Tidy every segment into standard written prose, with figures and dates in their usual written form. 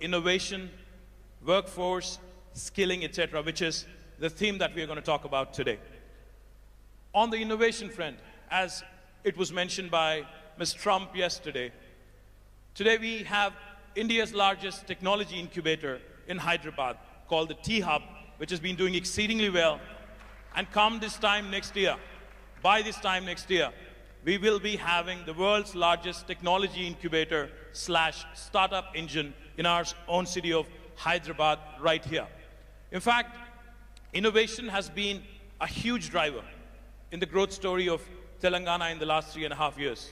innovation, workforce, skilling, etc., which is the theme that we are going to talk about today. On the innovation front, as it was mentioned by Mr. Trump yesterday, today we have India's largest technology incubator in Hyderabad called the T-Hub, which has been doing exceedingly well. And come this time next year, by this time next year, we will be having the world's largest technology incubator / startup engine in our own city of Hyderabad right here. In fact, innovation has been a huge driver in the growth story of Telangana in the last 3.5 years.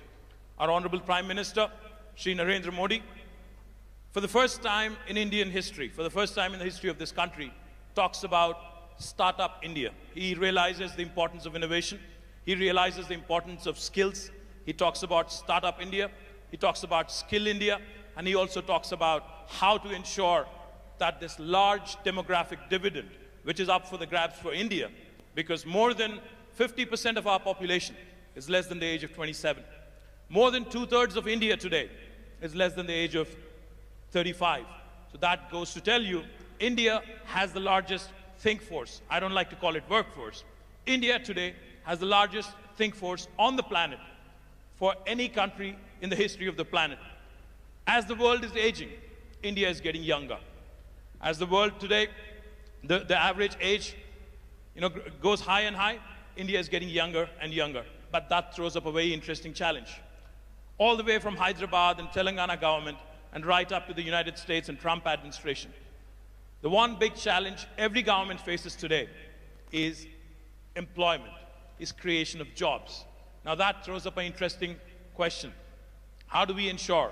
Our Honorable Prime Minister, Shri Narendra Modi, for the first time in Indian history, for the first time in the history of this country, talks about Startup India. He realizes the importance of innovation. He realizes the importance of skills. He talks about Startup India. He talks about Skill India. And he also talks about how to ensure that this large demographic dividend, which is up for the grabs for India, because more than 50% of our population is less than the age of 27. More than 2/3 of India today is less than the age of 35. So that goes to tell you, India has the largest think force. I don't like to call it workforce. India today has the largest think force on the planet for any country in the history of the planet. As the world is aging, India is getting younger. As the world today, the average age goes high and high, India is getting younger and younger. But that throws up a very interesting challenge. All the way from Hyderabad and Telangana government and right up to the United States and Trump administration. The one big challenge every government faces today is employment, is creation of jobs. Now that throws up an interesting question. How do we ensure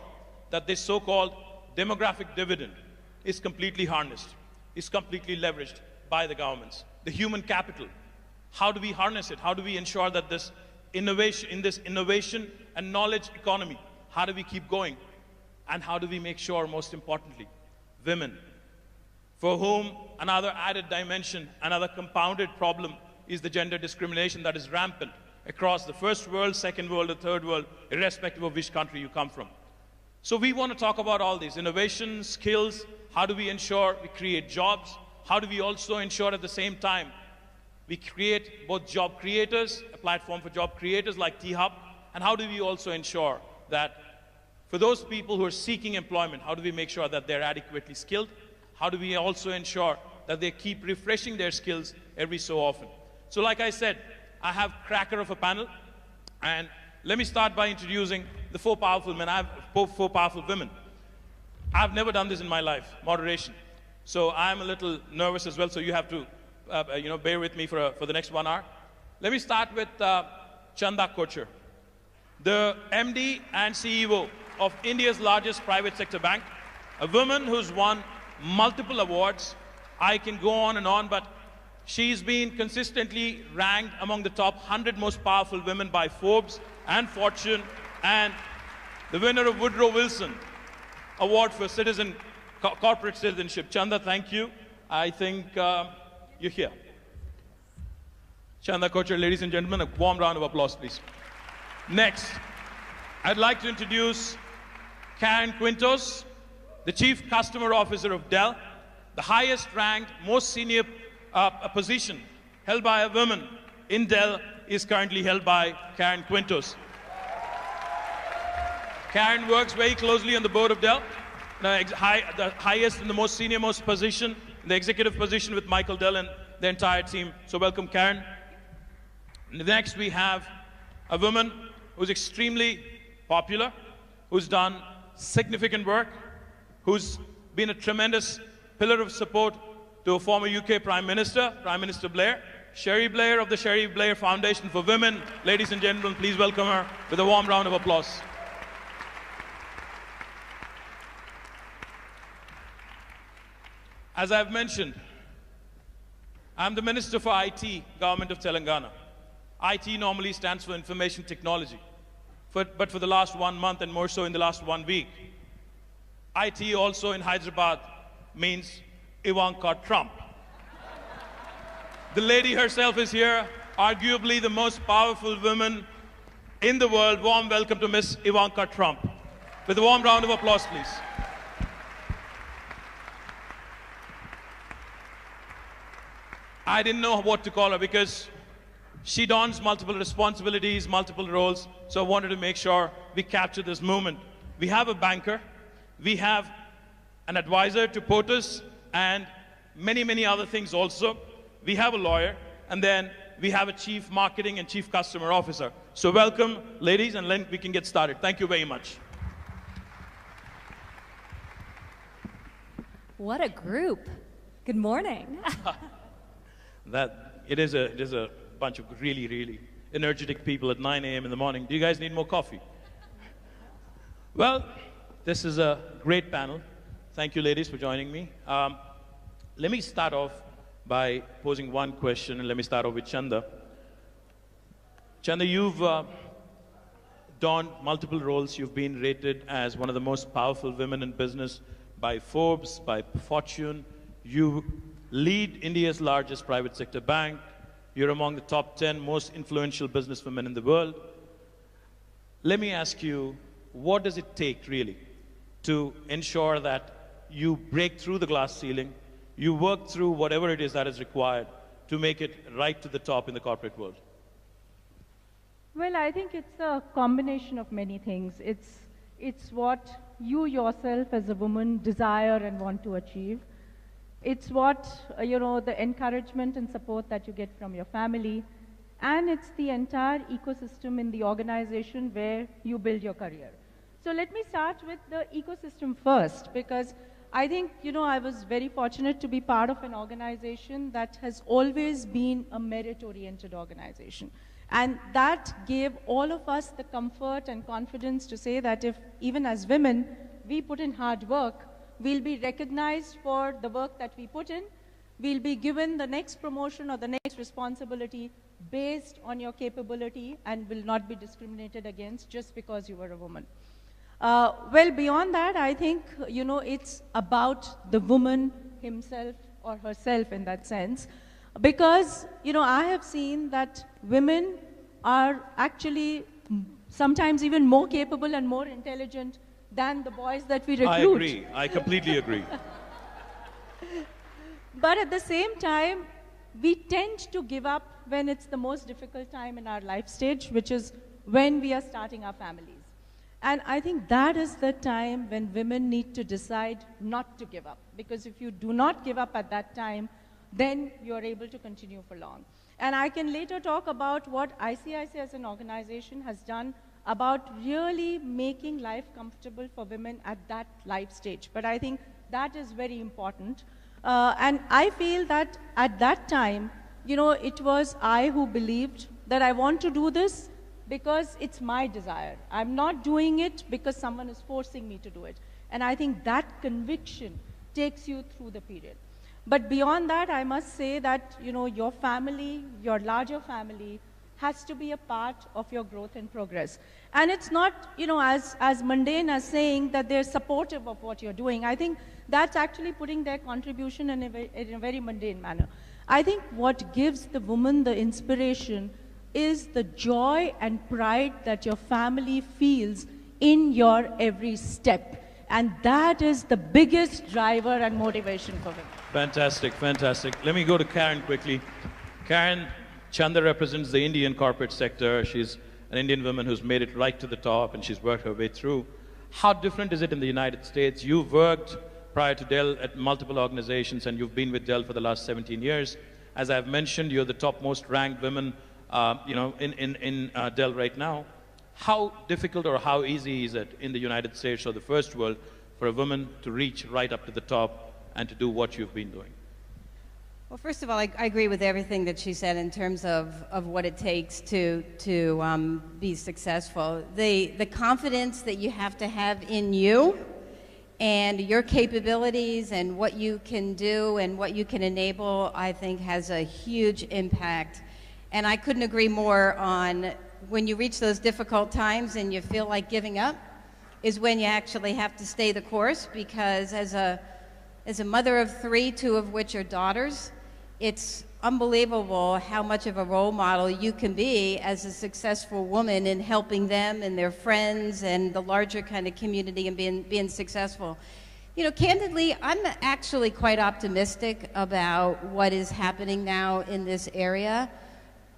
that this so-called demographic dividend is completely harnessed, is completely leveraged by the governments? The human capital, how do we harness it? How do we ensure that this innovation, in this innovation and knowledge economy, how do we keep going? And how do we make sure, most importantly, women, for whom another added dimension, another compounded problem is the gender discrimination that is rampant across the first world, second world, or third world, irrespective of which country you come from. So we want to talk about all these innovation, skills. How do we ensure we create jobs? How do we also ensure at the same time we create both job creators, a platform for job creators like T-Hub, and how do we also ensure that for those people who are seeking employment, how do we make sure that they're adequately skilled? How do we also ensure that they keep refreshing their skills every so often? So like I said, I have cracker of a panel, and let me start by introducing the 4 powerful men. I have 4 powerful women. I've never done this in my life, moderation. So I'm a little nervous as well, so you have to bear with me for the next 1 hour. Let me start with Chanda Kochhar, the MD and CEO of India's largest private sector bank, a woman who's won multiple awards. I can go on and on, but she's been consistently ranked among the top 100 most powerful women by Forbes and Fortune, and the winner of Woodrow Wilson Award for corporate citizenship. Chanda, thank you. I think you're here. Chanda Kochhar, ladies and gentlemen, a warm round of applause, please. Next, I'd like to introduce Karen Quintos, the Chief Customer Officer of Dell, the highest ranked, most senior position held by a woman in Dell is currently held by Karen Quintos. Karen works very closely on the board of Dell, the highest and the most senior position, the executive position with Michael Dell and the entire team. So welcome, Karen. Next, we have a woman who's extremely popular, who's done significant work, who's been a tremendous pillar of support to a former UK Prime Minister, Prime Minister Blair, Sherry Blair of the Sherry Blair Foundation for Women. Ladies and gentlemen, please welcome her with a warm round of applause. As I've mentioned, I'm the Minister for IT, Government of Telangana. IT normally stands for Information Technology, but for the last 1 month and more so in the last 1 week, IT also in Hyderabad means Ivanka Trump. The lady herself is here, arguably the most powerful woman in the world. Warm welcome to Miss Ivanka Trump. With a warm round of applause, please. I didn't know what to call her because she dons multiple responsibilities, multiple roles, so I wanted to make sure we capture this moment. We have a banker, we have an advisor to POTUS, and many, many other things also. We have a lawyer, and then we have a chief marketing and chief customer officer. So welcome, ladies, and then we can get started. Thank you very much. What a group. Good morning. It is a bunch of really, really energetic people at 9 a.m. in the morning. Do you guys need more coffee? Well, this is a great panel. Thank you, ladies, for joining me. Let me start off by posing one question, and let me start off with Chanda. Chanda, you've donned multiple roles. You've been rated as one of the most powerful women in business by Forbes, by Fortune. You lead India's largest private sector bank. You're among the top 10 most influential businesswomen in the world. Let me ask you, what does it take really to ensure that you break through the glass ceiling, you work through whatever it is that is required to make it right to the top in the corporate world? Well, I think it's a combination of many things. It's what you yourself as a woman desire and want to achieve. It's what, the encouragement and support that you get from your family. And it's the entire ecosystem in the organization where you build your career. So let me start with the ecosystem first, because I think, I was very fortunate to be part of an organization that has always been a merit-oriented organization. And that gave all of us the comfort and confidence to say that if, even as women, we put in hard work, we'll be recognized for the work that we put in. We'll be given the next promotion or the next responsibility based on your capability and will not be discriminated against just because you were a woman. Well, beyond that, I think, it's about the woman himself or herself in that sense. Because, I have seen that women are actually sometimes even more capable and more intelligent than the boys that we recruit. I agree. I completely agree. But at the same time, we tend to give up when it's the most difficult time in our life stage, which is when we are starting our families. And I think that is the time when women need to decide not to give up. Because if you do not give up at that time, then you're able to continue for long. And I can later talk about what ICICI as an organization has done about really making life comfortable for women at that life stage. But I think that is very important. And I feel that at that time, it was I who believed that I want to do this because it's my desire. I'm not doing it because someone is forcing me to do it. And I think that conviction takes you through the period. But beyond that, I must say that, your family, your larger family, has to be a part of your growth and progress. And it's not, as mundane as saying that they're supportive of what you're doing. I think that's actually putting their contribution in a very mundane manner. I think what gives the woman the inspiration is the joy and pride that your family feels in your every step. And that is the biggest driver and motivation for women. Fantastic, fantastic. Let me go to Karen quickly. Karen, Chanda represents the Indian corporate sector. She's an Indian woman who's made it right to the top, and she's worked her way through. How different is it in the United States? You've worked prior to Dell at multiple organizations, and you've been with Dell for the last 17 years. As I've mentioned, you're the top most ranked women in Dell right now. How difficult or how easy is it in the United States or the first world for a woman to reach right up to the top and to do what you've been doing? Well, first of all, I agree with everything that she said in terms of what it takes to be successful. The confidence that you have to have in you and your capabilities and what you can do and what you can enable, I think has a huge impact. And I couldn't agree more on when you reach those difficult times and you feel like giving up is when you actually have to stay the course, because as a mother of three, two of which are daughters, it's unbelievable how much of a role model you can be as a successful woman in helping them and their friends and the larger kind of community and being successful. You know, candidly, I'm actually quite optimistic about what is happening now in this area.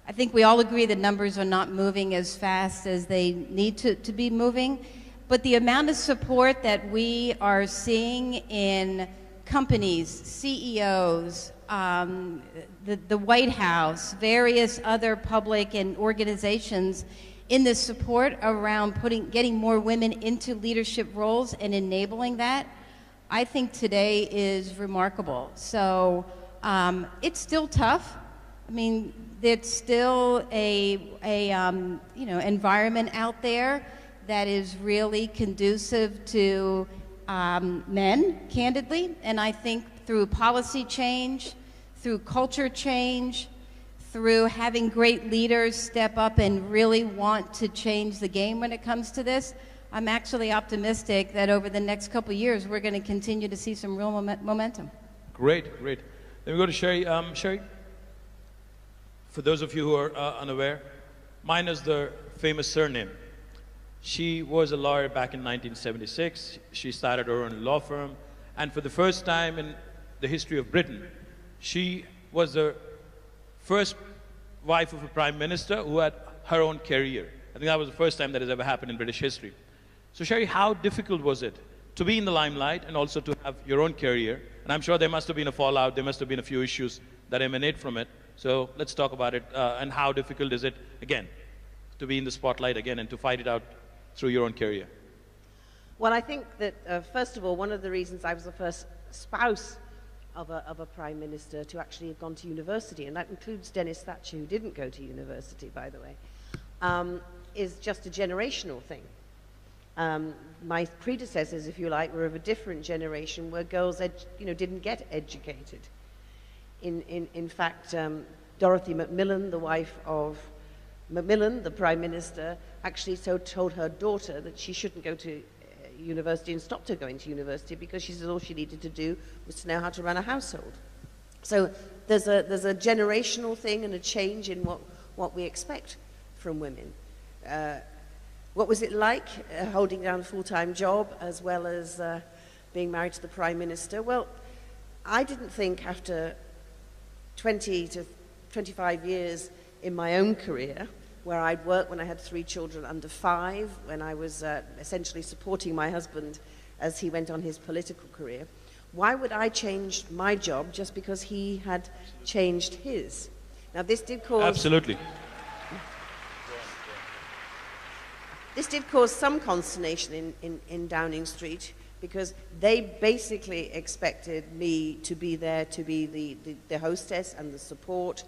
I think we all agree the numbers are not moving as fast as they need to be moving, but the amount of support that we are seeing in companies, CEOs, the White House, various other public and organizations in the support around getting more women into leadership roles and enabling that, I think today is remarkable. So it's still tough. I mean, there's still a environment out there that is really conducive to men, candidly. And I think through policy change, through culture change, through having great leaders step up and really want to change the game when it comes to this, I'm actually optimistic that over the next couple of years, we're going to continue to see some real momentum. Great, great. Then we go to Sherry. Sherry, for those of you who are unaware, mine is the famous surname. She was a lawyer back in 1976. She started her own law firm. And for the first time in the history of Britain, she was the first wife of a prime minister who had her own career. I think that was the first time that has ever happened in British history. So Sherry, how difficult was it to be in the limelight and also to have your own career? And I'm sure there must have been a fallout, there must have been a few issues that emanate from it. So let's talk about it, and how difficult is it, again, to be in the spotlight again and to fight it out through your own career? Well, I think that, first of all, one of the reasons I was the first spouse of a prime minister to actually have gone to university, and that includes Dennis Thatcher, who didn't go to university, by the way, is just a generational thing. My predecessors, if you like, were of a different generation where girls didn't get educated. In fact, Dorothy Macmillan, the wife of Macmillan, the prime minister, actually told her daughter that she shouldn't go to university and stopped her going to university because she said all she needed to do was to know how to run a household. So there's a generational thing and a change in what we expect from women. What was it like holding down a full-time job as well as being married to the Prime Minister? Well, I didn't think after 20 to 25 years in my own career, where I'd worked when I had 3 children under 5, when I was essentially supporting my husband as he went on his political career, why would I change my job just because he had changed his? Now, this did cause... Absolutely. This did cause some consternation in Downing Street because they basically expected me to be there to be the hostess and the support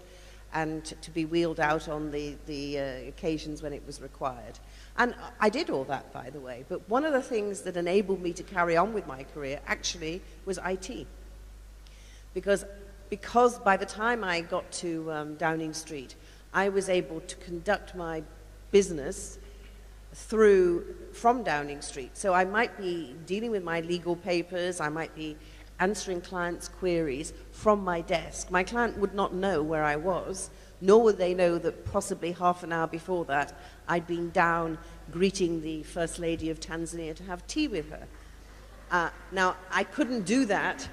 and to be wheeled out on the occasions when it was required. And I did all that, by the way, but one of the things that enabled me to carry on with my career actually was IT. Because by the time I got to Downing Street, I was able to conduct my business from Downing Street. So I might be dealing with my legal papers, I might be answering clients' queries from my desk. My client would not know where I was, nor would they know that possibly half an hour before that I'd been down greeting the First Lady of Tanzania to have tea with her. Now, I couldn't do that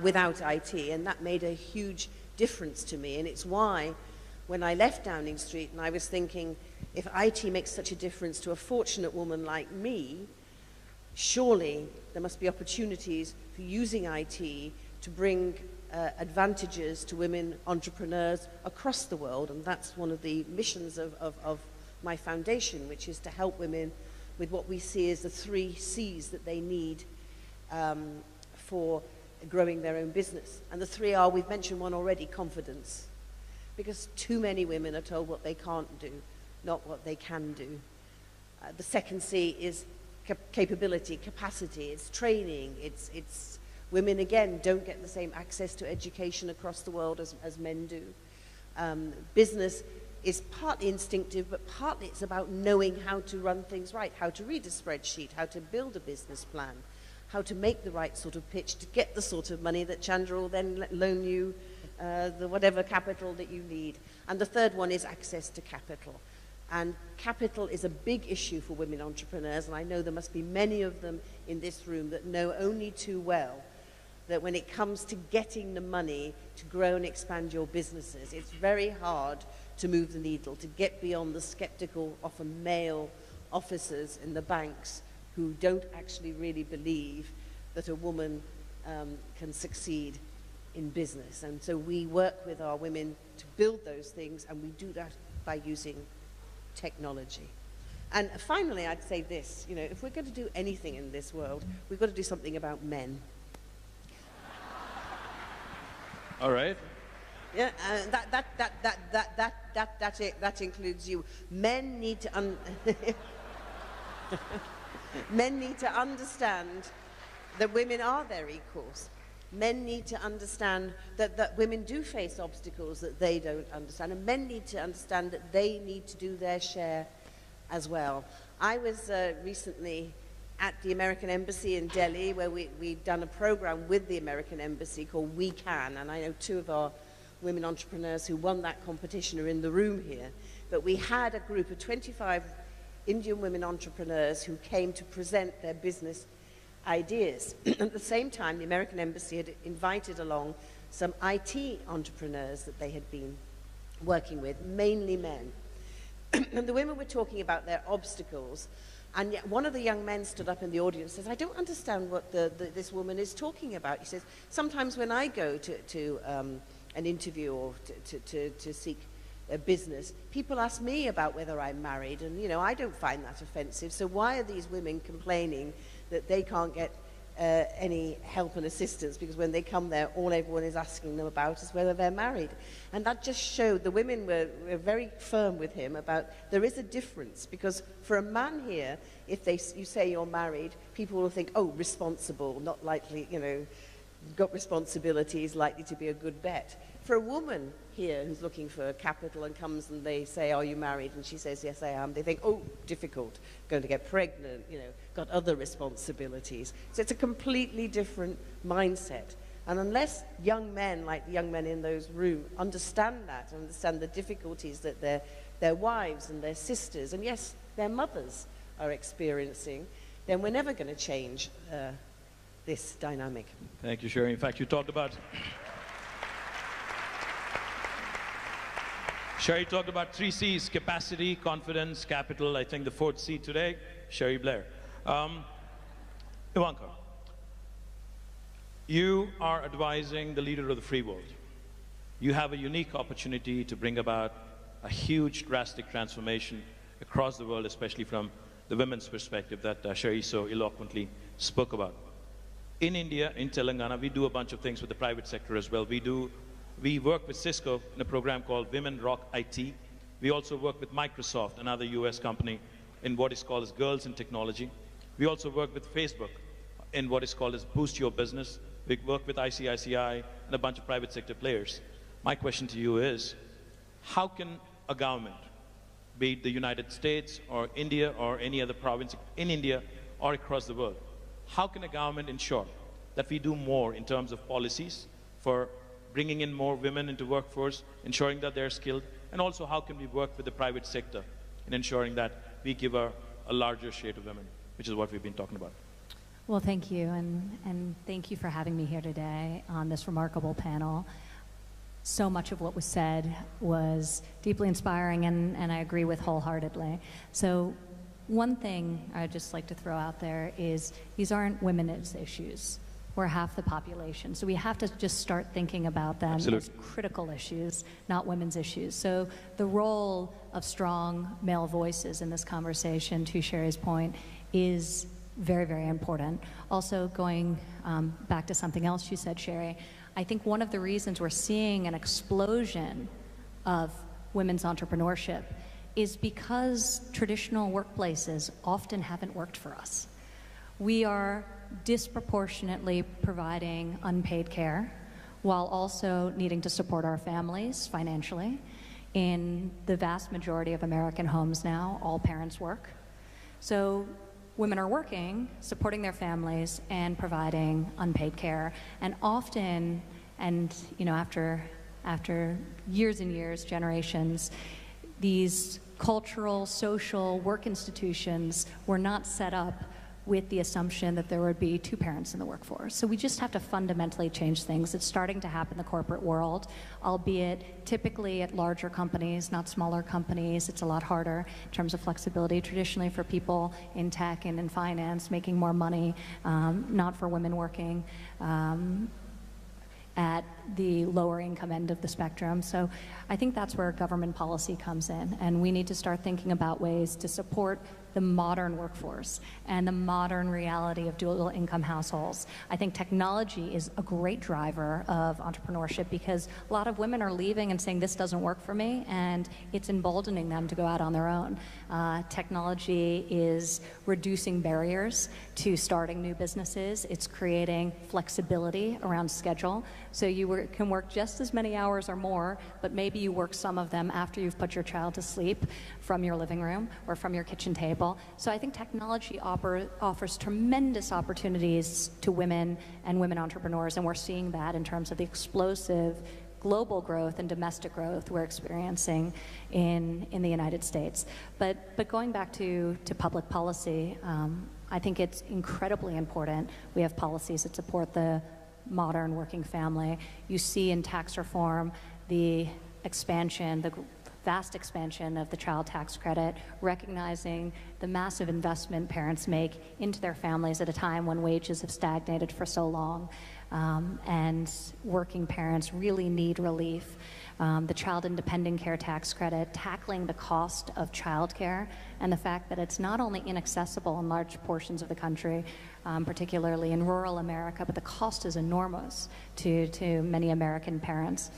without IT, and that made a huge difference to me, and it's why when I left Downing Street and I was thinking, if IT makes such a difference to a fortunate woman like me, surely there must be opportunities for using IT to bring advantages to women entrepreneurs across the world. And that's one of the missions of my foundation, which is to help women with what we see as the 3 C's that they need for growing their own business. And the 3 are, we've mentioned one already, confidence. Because too many women are told what they can't do, not what they can do. The second C is capability, capacity, it's training, it's women, again, don't get the same access to education across the world as men do. Business is partly instinctive, but partly it's about knowing how to run things right, how to read a spreadsheet, how to build a business plan, how to make the right sort of pitch to get the sort of money that Chandra will then loan you the whatever capital that you need. And the third one is access to capital. And capital is a big issue for women entrepreneurs, and I know there must be many of them in this room that know only too well that when it comes to getting the money to grow and expand your businesses, it's very hard to move the needle, to get beyond the skeptical, often male officers in the banks who don't actually really believe that a woman can succeed in business. And so we work with our women to build those things, and we do that by using technology. And finally, I'd say this, you know, if we're going to do anything in this world, we've got to do something about men. All right. Yeah, that includes you. Men need to men need to understand that women are their equals. Men need to understand that women do face obstacles that they don't understand, and men need to understand that they need to do their share as well. I was recently at the American Embassy in Delhi, where we'd done a program with the American Embassy called We Can, and I know two of our women entrepreneurs who won that competition are in the room here. But we had a group of 25 Indian women entrepreneurs who came to present their business ideas. At the same time, the American Embassy had invited along some IT entrepreneurs that they had been working with, mainly men. And the women were talking about their obstacles, and yet one of the young men stood up in the audience and says, I don't understand what this woman is talking about. He says, sometimes when I go to an interview or to seek a business, people ask me about whether I'm married, and you know, I don't find that offensive, so why are these women complaining that they can't get any help and assistance, because when they come there, all everyone is asking them about is whether they're married. And that just showed the women were very firm with him about there is a difference, because for a man here, if you say you're married, people will think, oh, responsible, not likely, you know, got responsibilities, likely to be a good bet. For a woman here who's looking for capital and comes and they say, are you married? And she says, yes, I am. They think, oh, difficult, going to get pregnant, you know, got other responsibilities. So it's a completely different mindset. And unless young men, like the young men in those rooms, understand that, understand the difficulties that their wives and their sisters, and yes, their mothers are experiencing, then we're never going to change this dynamic. Thank you, Sherry. In fact, you talked about... Sherry talked about 3 C's: capacity, confidence, capital. I think the 4th C today, Sherry Blair. Ivanka, you are advising the leader of the free world. You have a unique opportunity to bring about a huge, drastic transformation across the world, especially from the women's perspective that Sherry so eloquently spoke about. In India, in Telangana, we do a bunch of things with the private sector as well. We work with Cisco in a program called Women Rock IT. We also work with Microsoft, another US company, in what is called as Girls in Technology. We also work with Facebook in what is called as Boost Your Business. We work with ICICI and a bunch of private sector players. My question to you is, how can a government, be it the United States or India or any other province in India or across the world, how can a government ensure that we do more in terms of policies for bringing in more women into workforce, ensuring that they're skilled, and also how can we work with the private sector in ensuring that we give a larger share to women, which is what we've been talking about. Well, thank you, and thank you for having me here today on this remarkable panel. So much of what was said was deeply inspiring, and I agree with wholeheartedly. So one thing I'd just like to throw out there is these aren't women's issues. We're half the population, so we have to just start thinking about them as critical issues, not women's issues. So the role of strong male voices in this conversation, to Sherry's point, is very, very important. Also, going back to something else you said, Sherry, I think one of the reasons we're seeing an explosion of women's entrepreneurship is because traditional workplaces often haven't worked for us. We are disproportionately providing unpaid care while also needing to support our families financially. In the vast majority of American homes now, all parents work. So women are working, supporting their families, and providing unpaid care. And often, and you know, after years and years, generations, these cultural, social, work institutions were not set up with the assumption that there would be two parents in the workforce. So we just have to fundamentally change things. It's starting to happen in the corporate world, albeit typically at larger companies, not smaller companies. It's a lot harder in terms of flexibility. Traditionally for people in tech and in finance making more money, not for women working at the lower income end of the spectrum. So I think that's where government policy comes in, and we need to start thinking about ways to support the modern workforce and the modern reality of dual income households. I think technology is a great driver of entrepreneurship because a lot of women are leaving and saying this doesn't work for me, and it's emboldening them to go out on their own. Technology is reducing barriers to starting new businesses. It's creating flexibility around schedule. So you can work just as many hours or more, but maybe you work some of them after you've put your child to sleep from your living room or from your kitchen table. So I think technology offers tremendous opportunities to women and women entrepreneurs, and we're seeing that in terms of the explosive global growth and domestic growth we're experiencing in the United States. But going back to public policy, I think it's incredibly important we have policies that support the modern working family. You see in tax reform the expansion, the vast expansion of the child tax credit, recognizing the massive investment parents make into their families at a time when wages have stagnated for so long, and working parents really need relief. The child independent care tax credit, tackling the cost of childcare and the fact that it's not only inaccessible in large portions of the country, particularly in rural America, but the cost is enormous to many American parents,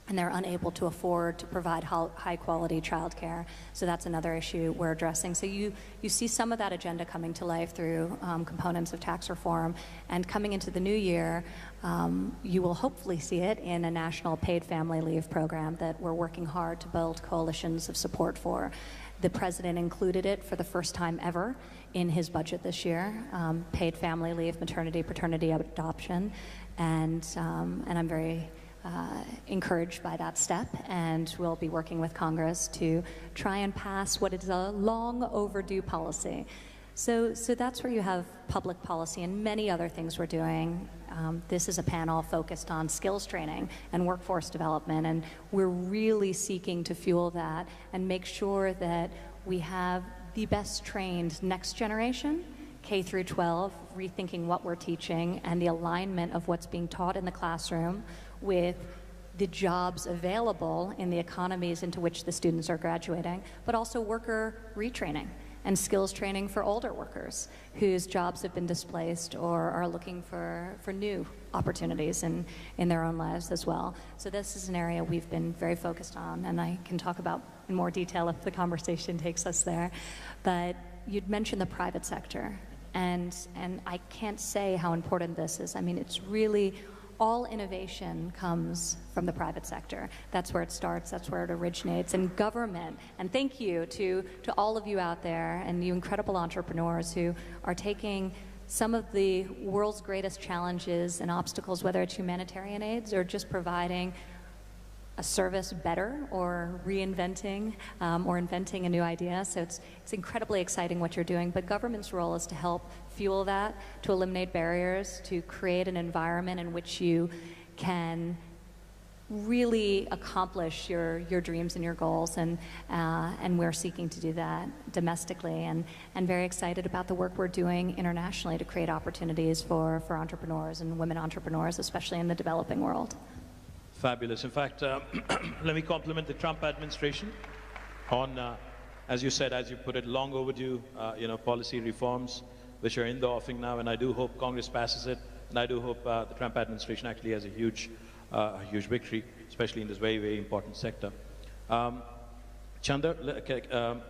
and they're unable to afford to provide high-quality childcare. So that's another issue we're addressing. So you see some of that agenda coming to life through components of tax reform, and coming into the new year, you will hopefully see it in a national paid family leave program that we're working hard to build coalitions of support for. The president included it for the first time ever in his budget this year, paid family leave, maternity, paternity, adoption, and I'm very encouraged by that step, and we'll be working with Congress to try and pass what is a long overdue policy. So that's where you have public policy and many other things we're doing. This is a panel focused on skills training and workforce development, and we're really seeking to fuel that and make sure that we have the best trained next generation, K through 12, rethinking what we're teaching and the alignment of what's being taught in the classroom with the jobs available in the economies into which the students are graduating, but also worker retraining and skills training for older workers whose jobs have been displaced or are looking for new opportunities in their own lives as well. So this is an area we've been very focused on, and I can talk about in more detail if the conversation takes us there. But you'd mentioned the private sector, and I can't say how important this is. I mean, it's really all innovation comes from the private sector. That's where it starts, that's where it originates. And government, and thank you to all of you out there and you incredible entrepreneurs who are taking some of the world's greatest challenges and obstacles, whether it's humanitarian aids or just providing a service better or reinventing or inventing a new idea. So it's incredibly exciting what you're doing, but government's role is to help fuel that, to eliminate barriers, to create an environment in which you can really accomplish your dreams and your goals, and we're seeking to do that domestically, and very excited about the work we're doing internationally to create opportunities for entrepreneurs and women entrepreneurs, especially in the developing world. Fabulous. In fact, let me compliment the Trump administration on, as you said, as you put it, long overdue, policy reforms which are in the offing now, and I do hope Congress passes it, and I do hope the Trump administration actually has a huge victory, especially in this very, very important sector. Chanda,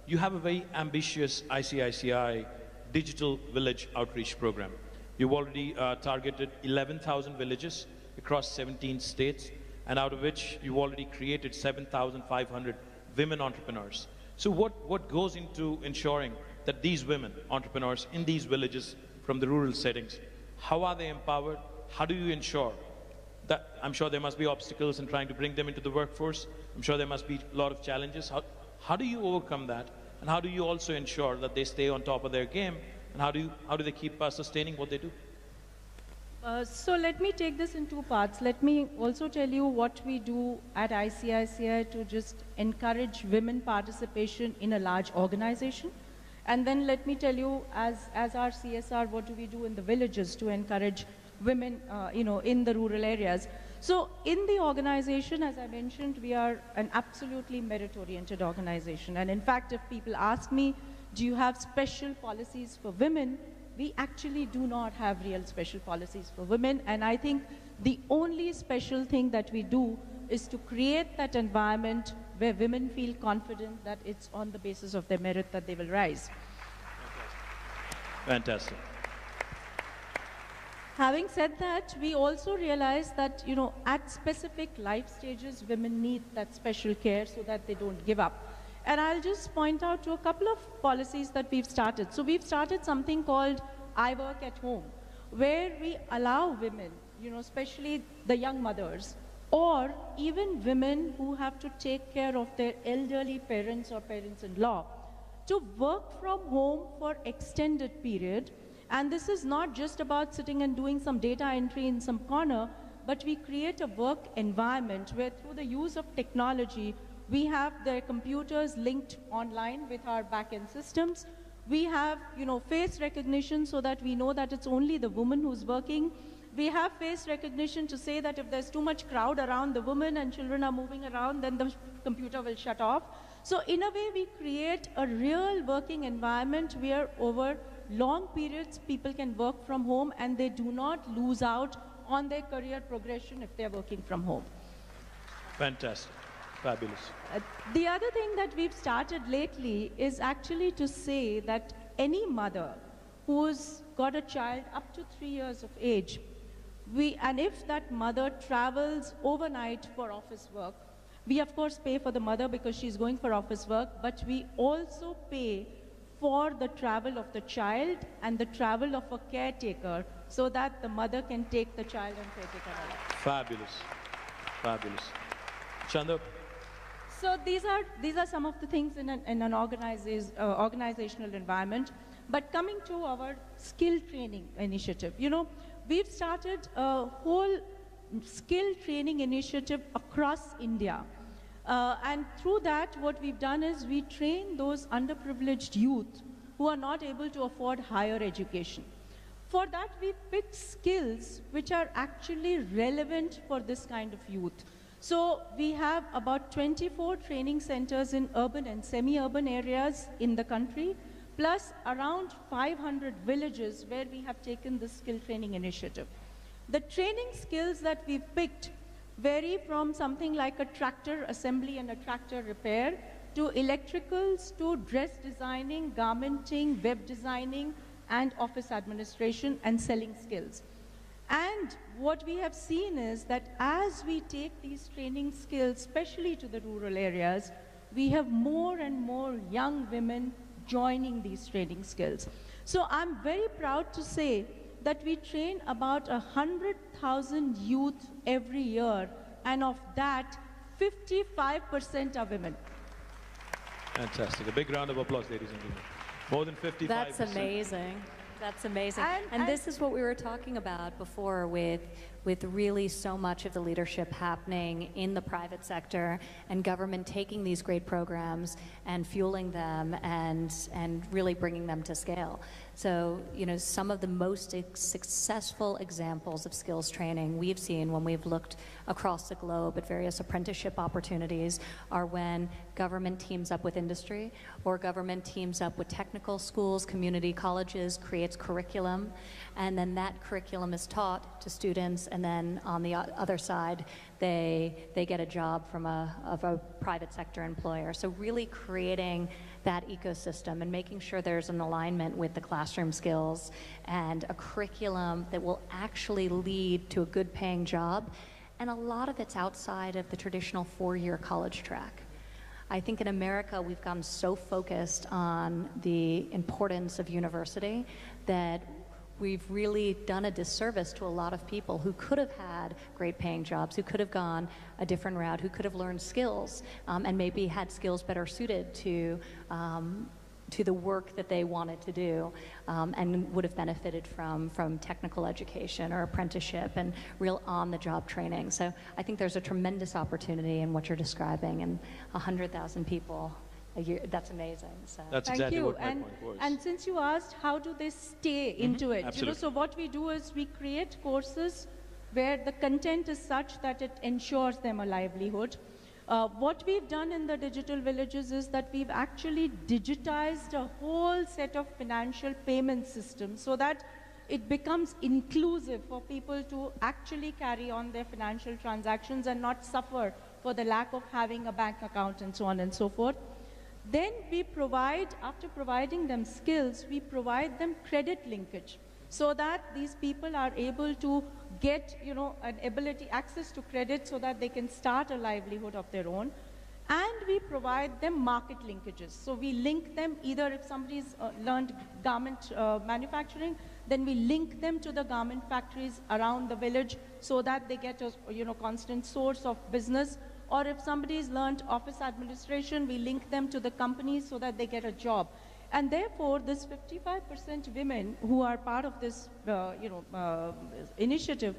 you have a very ambitious ICICI digital village outreach program. You've already targeted 11,000 villages across 17 states, and out of which you've already created 7,500 women entrepreneurs. So what goes into ensuring that these women entrepreneurs in these villages from the rural settings, how are they empowered? How do you ensure that? I'm sure there must be obstacles in trying to bring them into the workforce. I'm sure there must be a lot of challenges. How do you overcome that? And how do you also ensure that they stay on top of their game? And how do they keep sustaining what they do? So let me take this in two parts. Let me also tell you what we do at ICICI to just encourage women participation in a large organization. And then let me tell you, as our CSR, what do we do in the villages to encourage women, in the rural areas. So in the organization, as I mentioned, we are an absolutely merit-oriented organization. And in fact, if people ask me, do you have special policies for women? We actually do not have real special policies for women. And I think the only special thing that we do is to create that environment where women feel confident that it's on the basis of their merit that they will rise. Fantastic. Having said that, we also realize that, at specific life stages, women need that special care so that they don't give up. And I'll just point out to a couple of policies that we've started. So we've started something called I Work at Home, where we allow women, especially the young mothers, or even women who have to take care of their elderly parents or parents-in-law, to work from home for extended period. And this is not just about sitting and doing some data entry in some corner, but we create a work environment where through the use of technology, we have their computers linked online with our back-end systems. We have, face recognition so that we know that it's only the woman who's working. We have face recognition to say that if there's too much crowd around the woman and children are moving around, then the computer will shut off. So in a way, we create a real working environment where over long periods people can work from home and they do not lose out on their career progression if they're working from home. Fantastic. Fabulous. The other thing that we've started lately is actually to say that any mother who's got a child up to 3 years of age, and if that mother travels overnight for office work, we of course pay for the mother because she's going for office work, but we also pay for the travel of the child and the travel of a caretaker so that the mother can take the child and caretaker along. Fabulous. Fabulous. Chandra? So these are some of the things in an organizational environment. But coming to our skill training initiative, we've started a whole skill training initiative across India. And through that, what we've done is we train those underprivileged youth who are not able to afford higher education. For that, we picked skills which are actually relevant for this kind of youth. So we have about 24 training centers in urban and semi-urban areas in the country, plus around 500 villages where we have taken this skill training initiative. The training skills that we've picked vary from something like a tractor assembly and a tractor repair to electricals to dress designing, garmenting, web designing, and office administration and selling skills. And what we have seen is that as we take these training skills, especially to the rural areas, we have more and more young women joining these training skills. So I'm very proud to say that we train about 100,000 youth every year, and of that, 55% are women. Fantastic. A big round of applause, ladies and gentlemen. More than 55%. That's amazing. That's amazing. And this is what we were talking about before with really so much of the leadership happening in the private sector and government taking these great programs and fueling them and really bringing them to scale. So, some of the most successful examples of skills training we've seen when we've looked across the globe at various apprenticeship opportunities are when government teams up with industry or government teams up with technical schools, community colleges, creates curriculum, and then that curriculum is taught to students, and then on the other side, they get a job from a private sector employer. So really creating that ecosystem and making sure there's an alignment with the classroom skills and a curriculum that will actually lead to a good paying job. And a lot of it's outside of the traditional 4-year college track. I think in America, we've gotten so focused on the importance of university that we've really done a disservice to a lot of people who could have had great paying jobs, who could have gone a different route, who could have learned skills, and maybe had skills better suited to the work that they wanted to do, and would have benefited from technical education or apprenticeship and real on-the-job training. So I think there's a tremendous opportunity in what you're describing, and 100,000 people a year, that's amazing. So. That's Thank exactly you. what my point was. And since you asked, how do they stay into it? Absolutely. So what we do is we create courses where the content is such that it ensures them a livelihood. What we've done in the digital villages is that we've actually digitized a whole set of financial payment systems so that it becomes inclusive for people to actually carry on their financial transactions and not suffer for the lack of having a bank account and so on and so forth. Then we provide, after providing them skills, we provide them credit linkage so that these people are able to get, an ability, access to credit so that they can start a livelihood of their own. And we provide them market linkages. So we link them, either if somebody's learned garment manufacturing, then we link them to the garment factories around the village so that they get a constant source of business. Or if somebody's learned office administration, we link them to the companies so that they get a job. And therefore, this 55% women who are part of this initiative,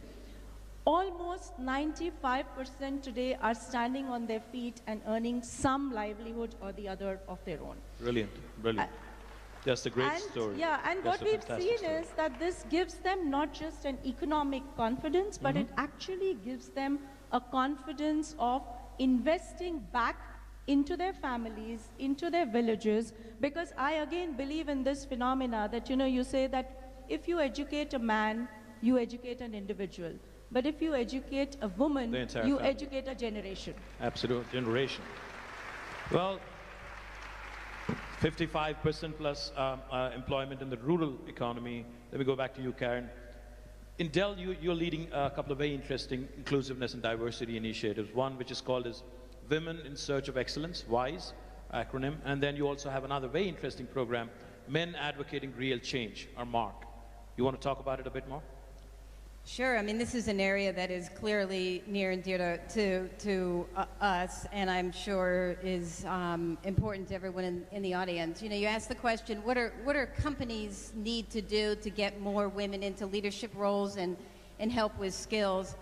almost 95% today are standing on their feet and earning some livelihood or the other of their own. Brilliant, brilliant. That's a great story. Yeah, and That's what a we've fantastic seen story. is that this gives them not just an economic confidence, but it actually gives them a confidence of investing back into their families, into their villages, because I again believe in this phenomena that, you say that if you educate a man, you educate an individual. But if you educate a woman, The entire you family. educate a generation. Absolute generation. Well, 55% plus employment in the rural economy. Let me go back to you, Karen. In Dell, you're leading a couple of very interesting inclusiveness and diversity initiatives. One which is called as Women in Search of Excellence, WISE acronym. And then you also have another very interesting program, Men Advocating Real Change, or MARC. You want to talk about it a bit more? Sure. I mean, this is an area that is clearly near and dear to us, and I'm sure is important to everyone in the audience. You asked the question, what are companies need to do to get more women into leadership roles and help with skills?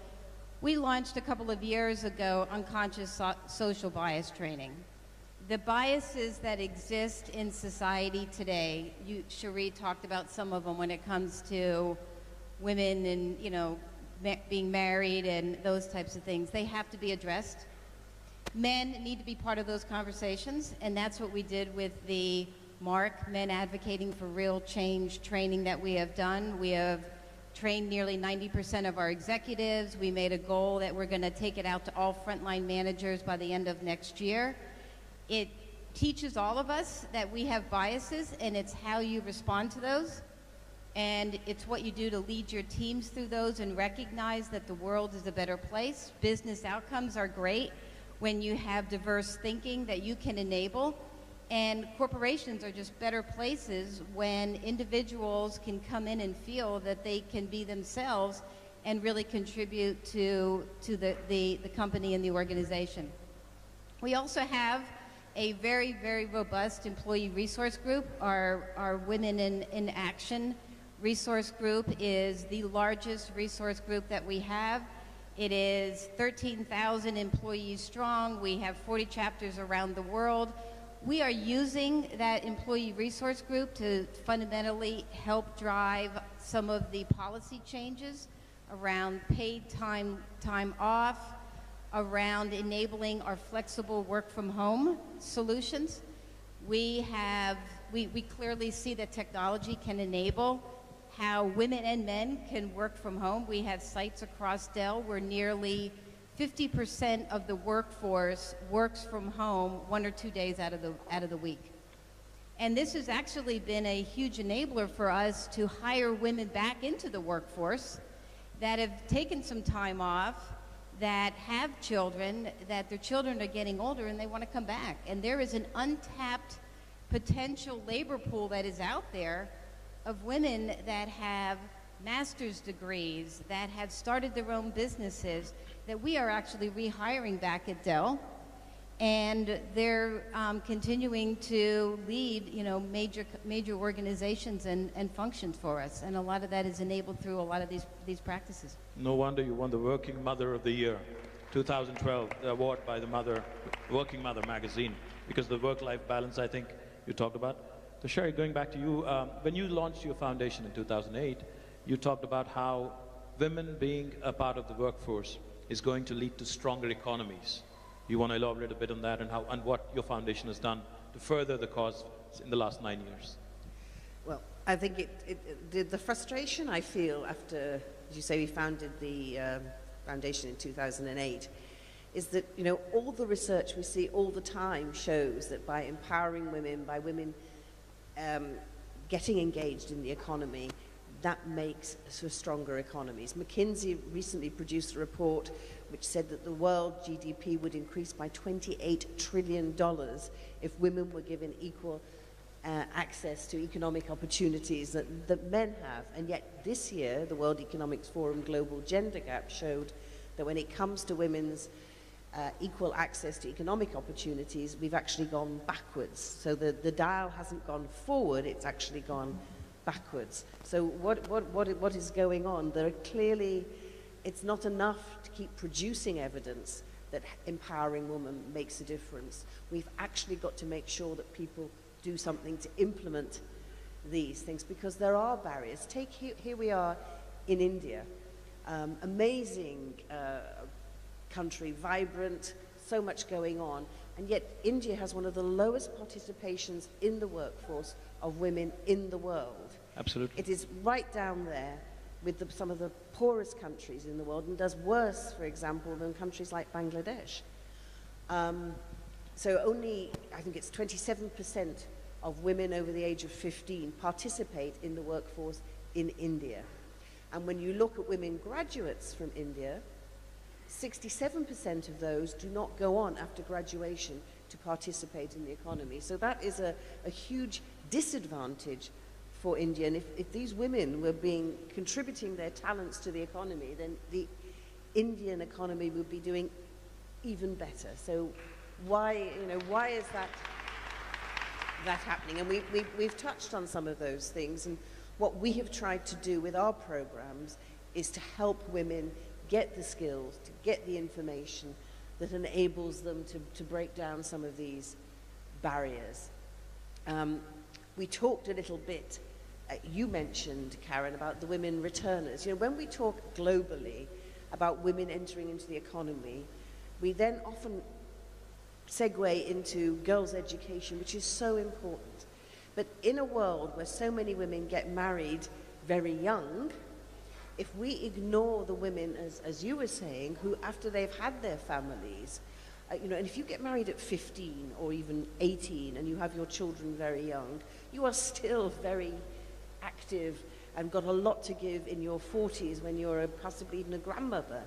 We launched a couple of years ago unconscious social bias training. The biases that exist in society today, Cherie talked about some of them when it comes to women and, being married and those types of things. They have to be addressed. Men need to be part of those conversations, and that's what we did with the MARC, Men Advocating for Real Change training that we have done. We have trained nearly 90% of our executives. We made a goal that we're going to take it out to all frontline managers by the end of next year. It teaches all of us that we have biases, and it's how you respond to those. And it's what you do to lead your teams through those and recognize that the world is a better place. Business outcomes are great when you have diverse thinking that you can enable. And corporations are just better places when individuals can come in and feel that they can be themselves and really contribute to the company and the organization. We also have a very, very robust employee resource group. Our Women in Action resource group is the largest resource group that we have. It is 13,000 employees strong. We have 40 chapters around the world. We are using that employee resource group to fundamentally help drive some of the policy changes around paid time off, around enabling our flexible work from home solutions. We clearly see that technology can enable how women and men can work from home. We have sites across Dell where nearly 50% of the workforce works from home 1 or 2 days out of the week. And this has actually been a huge enabler for us to hire women back into the workforce that have taken some time off, that have children, that their children are getting older and they want to come back. And there is an untapped potential labor pool that is out there of women that have master's degrees, that have started their own businesses, that we are actually rehiring back at Dell. And they're continuing to lead, you know, major organizations and functions for us. And a lot of that is enabled through a lot of these practices. No wonder you won the Working Mother of the Year, 2012, the award by the Working Mother magazine, because the work-life balance, I think, you talked about. So Sherry, going back to you, when you launched your foundation in 2008, you talked about how women being a part of the workforce is going to lead to stronger economies. You want to elaborate a bit on that and how and what your foundation has done to further the cause in the last 9 years? Well, I think the frustration I feel after, as you say, we founded the foundation in 2008, is that, you know, all the research we see all the time shows that by empowering women, by women getting engaged in the economy, that makes for stronger economies. McKinsey recently produced a report which said that the world GDP would increase by $28 trillion if women were given equal access to economic opportunities that men have. And yet this year, the World Economics Forum Global Gender Gap showed that when it comes to women's equal access to economic opportunities, we've actually gone backwards. So the dial hasn't gone forward, it's actually gone backwards. So what is going on? There are clearly, it's not enough to keep producing evidence that empowering women makes a difference. We've actually got to make sure that people do something to implement these things, because there are barriers. Take here we are in India, amazing country, vibrant, so much going on, and yet India has one of the lowest participations in the workforce of women in the world. Absolutely. It is right down there with some of the poorest countries in the world, and does worse, for example, than countries like Bangladesh. So only, I think it's 27% of women over the age of 15 participate in the workforce in India. And when you look at women graduates from India, 67% of those do not go on after graduation to participate in the economy. So that is a huge disadvantage for India. And if these women were contributing their talents to the economy, then the Indian economy would be doing even better. So why is that happening? And we've touched on some of those things, and what we have tried to do with our programs is to help women get the skills, to get the information that enables them to break down some of these barriers. We talked a little bit, you mentioned, Karen, about the women returners. You know, when we talk globally about women entering into the economy, we then often segue into girls' education, which is so important. But in a world where so many women get married very young, if we ignore the women, as you were saying, who after they've had their families, and if you get married at 15 or even 18 and you have your children very young, you are still very active and got a lot to give in your 40s when you're possibly even a grandmother.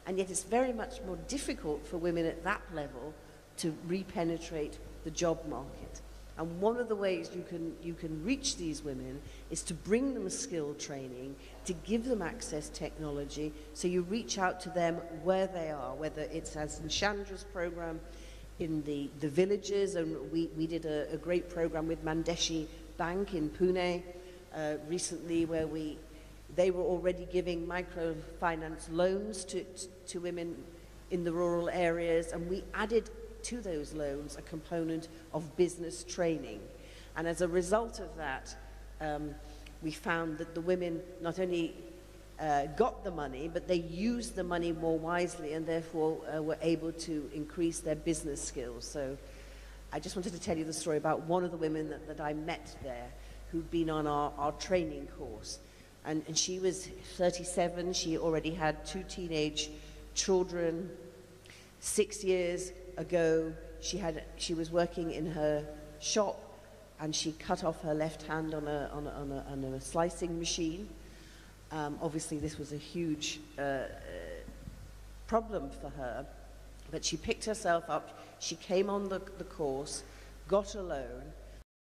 And yet it's very much more difficult for women at that level to repenetrate the job market. And one of the ways you can reach these women is to bring them skill training, to give them access technology, so you reach out to them where they are, whether it's as in Chandra's program in the villages, and we did a great program with Mandeshi Bank in Pune recently, where they were already giving microfinance loans to women in the rural areas, and we added to those loans a component of business training. And as a result of that, we found that the women not only got the money, but they used the money more wisely, and therefore were able to increase their business skills. So I just wanted to tell you the story about one of the women that I met there, who'd been on our training course. And she was 37, she already had 2 teenage children. 6 years ago, she was working in her shop, and she cut off her left hand on a slicing machine. Obviously, this was a huge problem for her, but she picked herself up. She came on the course, got a loan,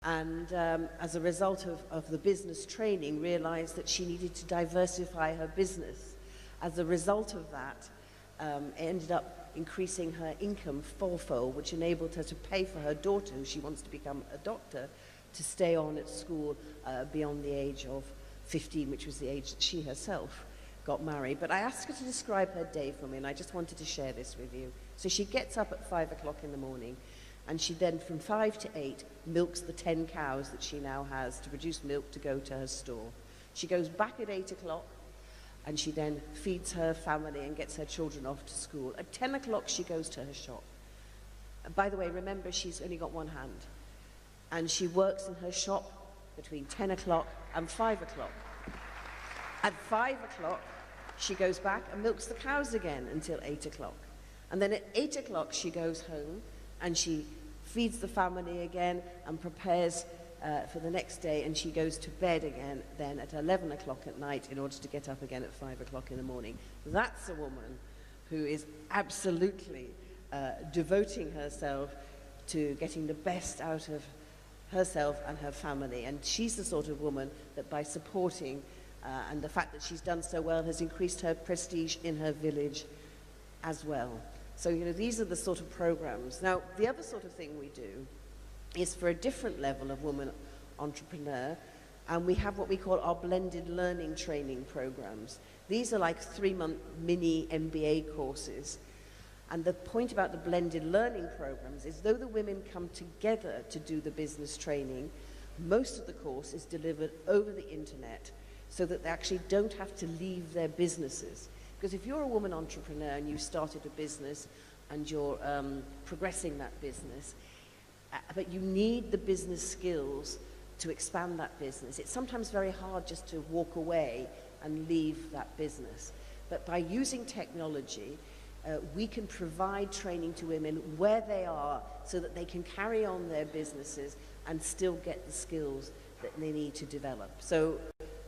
And as a result of the business training, realized that she needed to diversify her business. As a result of that, it ended up increasing her income fourfold, which enabled her to pay for her daughter, who she wants to become a doctor, to stay on at school beyond the age of 15, which was the age that she herself got married. But I asked her to describe her day for me, and I just wanted to share this with you. So she gets up at 5 o'clock in the morning, and she then, from 5 to 8, milks the 10 cows that she now has to produce milk to go to her store. She goes back at 8 o'clock, and she then feeds her family and gets her children off to school. At 10 o'clock, she goes to her shop. And by the way, remember, she's only got one hand. And she works in her shop between 10 o'clock and 5 o'clock. At 5 o'clock, she goes back and milks the cows again until 8 o'clock. And then at 8 o'clock, she goes home and she feeds the family again and prepares for the next day, and she goes to bed again then at 11 o'clock at night in order to get up again at 5 o'clock in the morning. That's a woman who is absolutely devoting herself to getting the best out of herself and her family. And she's the sort of woman that, by supporting and the fact that she's done so well, has increased her prestige in her village as well. So, you know, these are the sort of programs. Now, the other sort of thing we do is for a different level of woman entrepreneur, and we have what we call our blended learning training programs. These are like 3-month mini MBA courses. And the point about the blended learning programs is, though the women come together to do the business training, most of the course is delivered over the internet so that they actually don't have to leave their businesses. Because if you're a woman entrepreneur and you've started a business and you're progressing that business, but you need the business skills to expand that business, it's sometimes very hard just to walk away and leave that business. But by using technology, we can provide training to women where they are so that they can carry on their businesses and still get the skills that they need to develop. So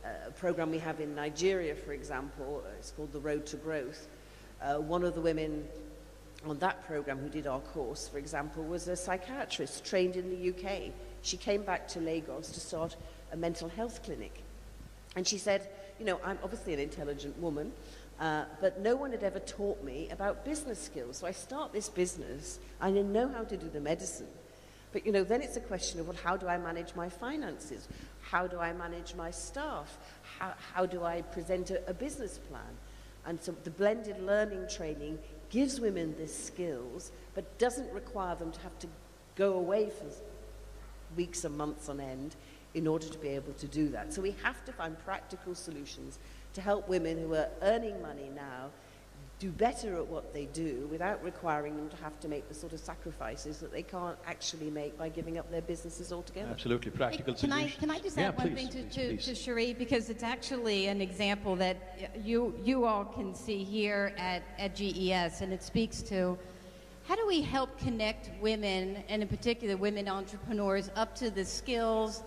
a program we have in Nigeria, for example, it's called The Road to Growth. One of the women on that program who did our course, for example, was a psychiatrist trained in the UK. She came back to Lagos to start a mental health clinic. And she said, you know, I'm obviously an intelligent woman, but no one had ever taught me about business skills. So I start this business, I know how to do the medicine. But, you know, then it's a question of, well, how do I manage my finances? How do I manage my staff? How do I present a business plan? And so the blended learning training gives women the skills, but doesn't require them to have to go away for weeks and months on end in order to be able to do that. So we have to find practical solutions to help women who are earning money now do better at what they do without requiring them to have to make the sort of sacrifices that they can't actually make by giving up their businesses altogether. Absolutely, practical solutions. Can I just add one thing to Cherie, because it's actually an example that you all can see here at GES, and it speaks to how do we help connect women, and in particular women entrepreneurs, up to the skills,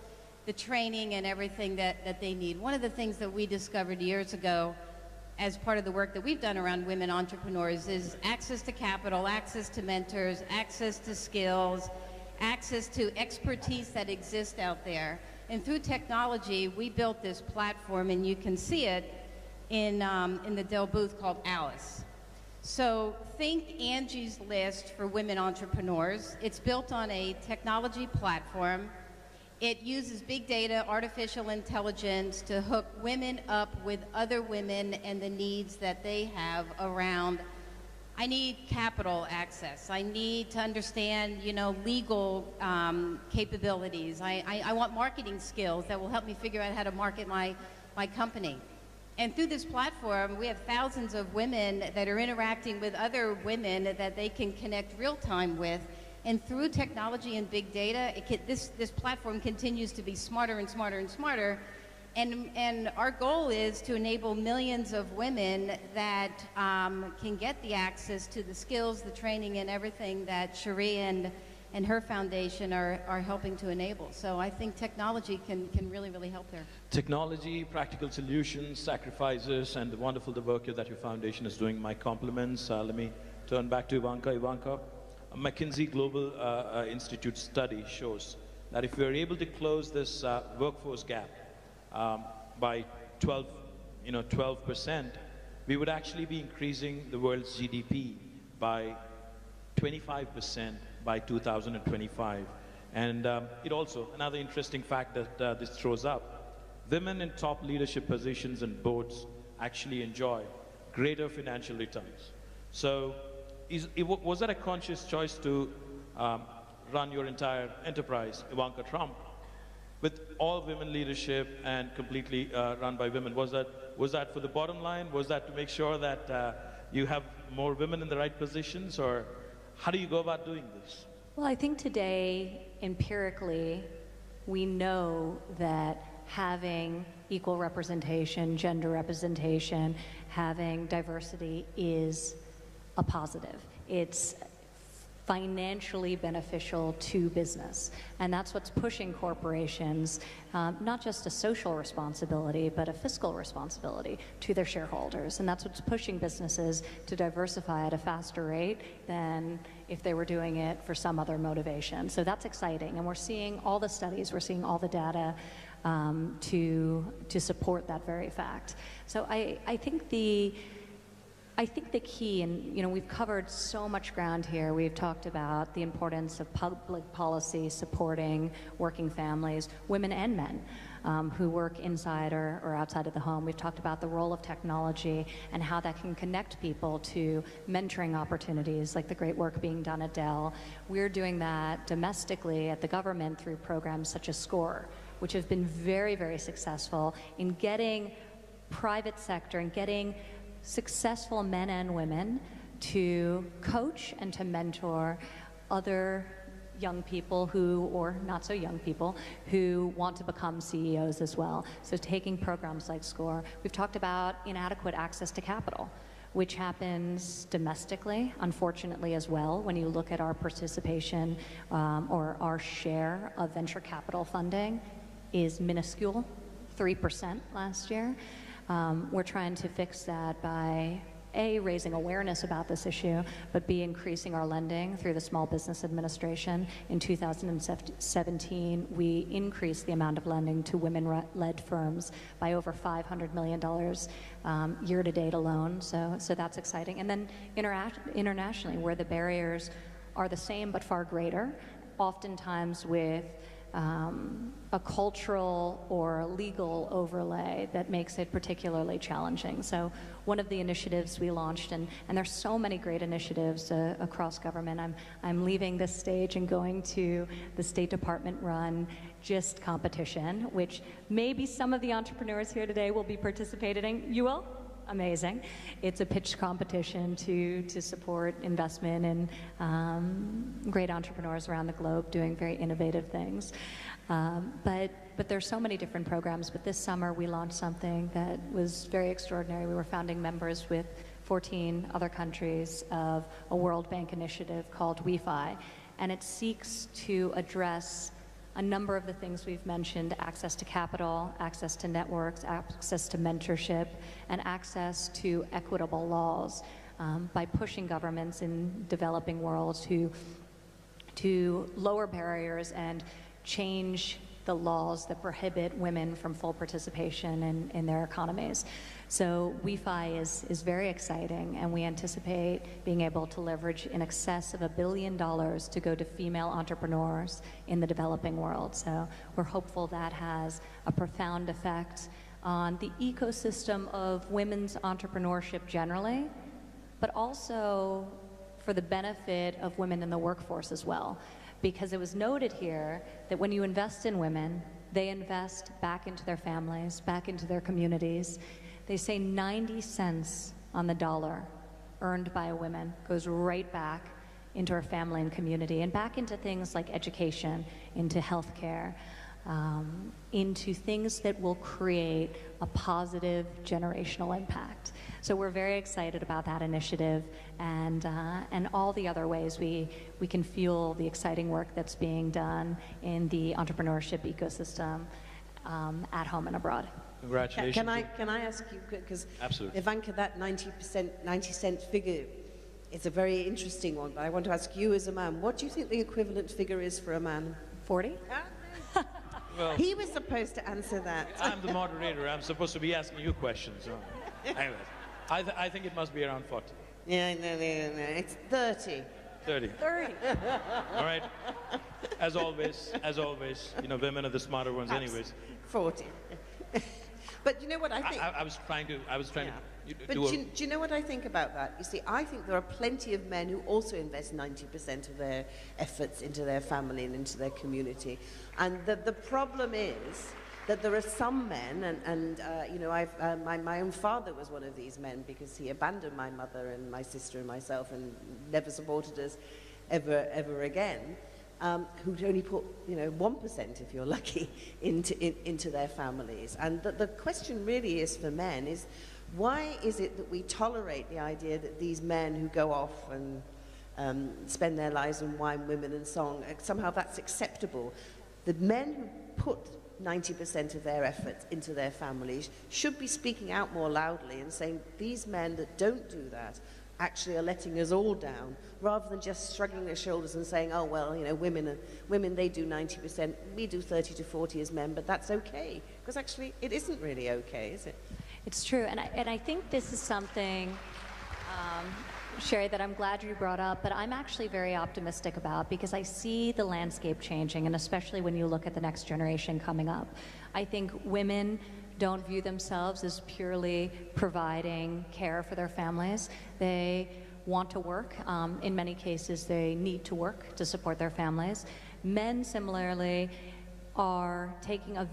the training, and everything that they need. One of the things that we discovered years ago as part of the work that we've done around women entrepreneurs is access to capital, access to mentors, access to skills, access to expertise that exists out there. And through technology, we built this platform, and you can see it in the Dell booth, called Alice. So think Angie's List for women entrepreneurs. It's built on a technology platform. It uses big data, artificial intelligence to hook women up with other women and the needs that they have around, I need capital access. I need to understand, you know, legal capabilities. I want marketing skills that will help me figure out how to market my company. And through this platform, we have thousands of women that are interacting with other women that they can connect real time with. And through technology and big data, this platform continues to be smarter and smarter and smarter. And our goal is to enable millions of women that can get the access to the skills, the training, and everything that Cherie and her foundation are helping to enable. So I think technology can really, really help there. Technology, practical solutions, sacrifices, and the wonderful work that your foundation is doing. My compliments. Let me turn back to Ivanka. Ivanka, a McKinsey Global Institute study shows that if we are able to close this workforce gap by 12%, we would actually be increasing the world's GDP by 25% by 2025. And it also, another interesting fact that this throws up, women in top leadership positions and boards actually enjoy greater financial returns. So was that a conscious choice to run your entire enterprise, Ivanka Trump, with all women leadership and completely run by women? Was that for the bottom line? Was that to make sure that you have more women in the right positions? Or how do you go about doing this? Well, I think today, empirically, we know that having equal representation, gender representation, having diversity is a positive. It's financially beneficial to business. And that's what's pushing corporations, not just a social responsibility, but a fiscal responsibility to their shareholders. And that's what's pushing businesses to diversify at a faster rate than if they were doing it for some other motivation. So that's exciting. And we're seeing all the studies, we're seeing all the data to support that very fact. So I think the key, and we've covered so much ground here. We've talked about the importance of public policy supporting working families, women and men who work inside or outside of the home. We've talked about the role of technology and how that can connect people to mentoring opportunities, like the great work being done at Dell. We're doing that domestically at the government through programs such as SCORE, which have been very, very successful in getting private sector and getting successful men and women to coach and to mentor other young people or not so young people, who want to become CEOs as well. So taking programs like SCORE. We've talked about inadequate access to capital, which happens domestically, unfortunately, as well. When you look at our participation or our share of venture capital funding is minuscule, 3% last year. We're trying to fix that by A, raising awareness about this issue, but B, increasing our lending through the Small Business Administration. In 2017, we increased the amount of lending to women-led firms by over $500 million year to date alone. So that's exciting. And then internationally, where the barriers are the same but far greater, oftentimes with a cultural or legal overlay that makes it particularly challenging. So one of the initiatives we launched, and there's so many great initiatives across government. I'm leaving this stage and going to the State Department run GIST competition, which maybe some of the entrepreneurs here today will be participating in. You will? Amazing. It's a pitch competition to support investment in great entrepreneurs around the globe doing very innovative things. But there's so many different programs. But this summer we launched something that was very extraordinary. We were founding members with 14 other countries of a World Bank initiative called WeFi, and it seeks to address a number of the things we've mentioned: access to capital, access to networks, access to mentorship, and access to equitable laws by pushing governments in developing worlds to lower barriers and change the laws that prohibit women from full participation in their economies. So WeFi is very exciting, and we anticipate being able to leverage in excess of $1 billion to go to female entrepreneurs in the developing world. So we're hopeful that has a profound effect on the ecosystem of women's entrepreneurship generally, but also for the benefit of women in the workforce as well. Because it was noted here that when you invest in women, they invest back into their families, back into their communities. They say 90 cents on the dollar earned by a woman goes right back into her family and community, and back into things like education, into healthcare, into things that will create a positive generational impact. So we're very excited about that initiative and all the other ways we can fuel the exciting work that's being done in the entrepreneurship ecosystem at home and abroad. Congratulations. Can I ask you, because Absolutely. Ivanka, that 90 cent figure, it's a very interesting one, but I want to ask you as a man, what do you think the equivalent figure is for a man? 40? Huh? Well, He was supposed to answer that. I'm the moderator. I'm supposed to be asking you questions. So. Anyways, I think it must be around 40. Yeah, no, it's 30. 30. 30. All right. As always, women are the smarter ones anyways. 40. But you know what I think? I was trying to But do you know what I think about that? You see, I think there are plenty of men who also invest 90% of their efforts into their family and into their community. And the problem is that there are some men, and my own father was one of these men because he abandoned my mother and my sister and myself and never supported us ever again. Who'd only put, 1%, if you're lucky, into their families. And the question really is for men is, why is it that we tolerate the idea that these men who go off and spend their lives on wine, women and song, somehow that's acceptable? The men who put 90% of their efforts into their families should be speaking out more loudly and saying, these men that don't do that actually are letting us all down, rather than just shrugging their shoulders and saying, oh, well, women, they do 90%, we do 30 to 40 as men, but that's okay. Because actually, it isn't really okay, is it? It's true, and I think this is something, Sherry, that I'm glad you brought up, but I'm actually very optimistic about, because I see the landscape changing, and especially when you look at the next generation coming up. I think women don't view themselves as purely providing care for their families. They want to work. In many cases, they need to work to support their families. Men, similarly, are taking a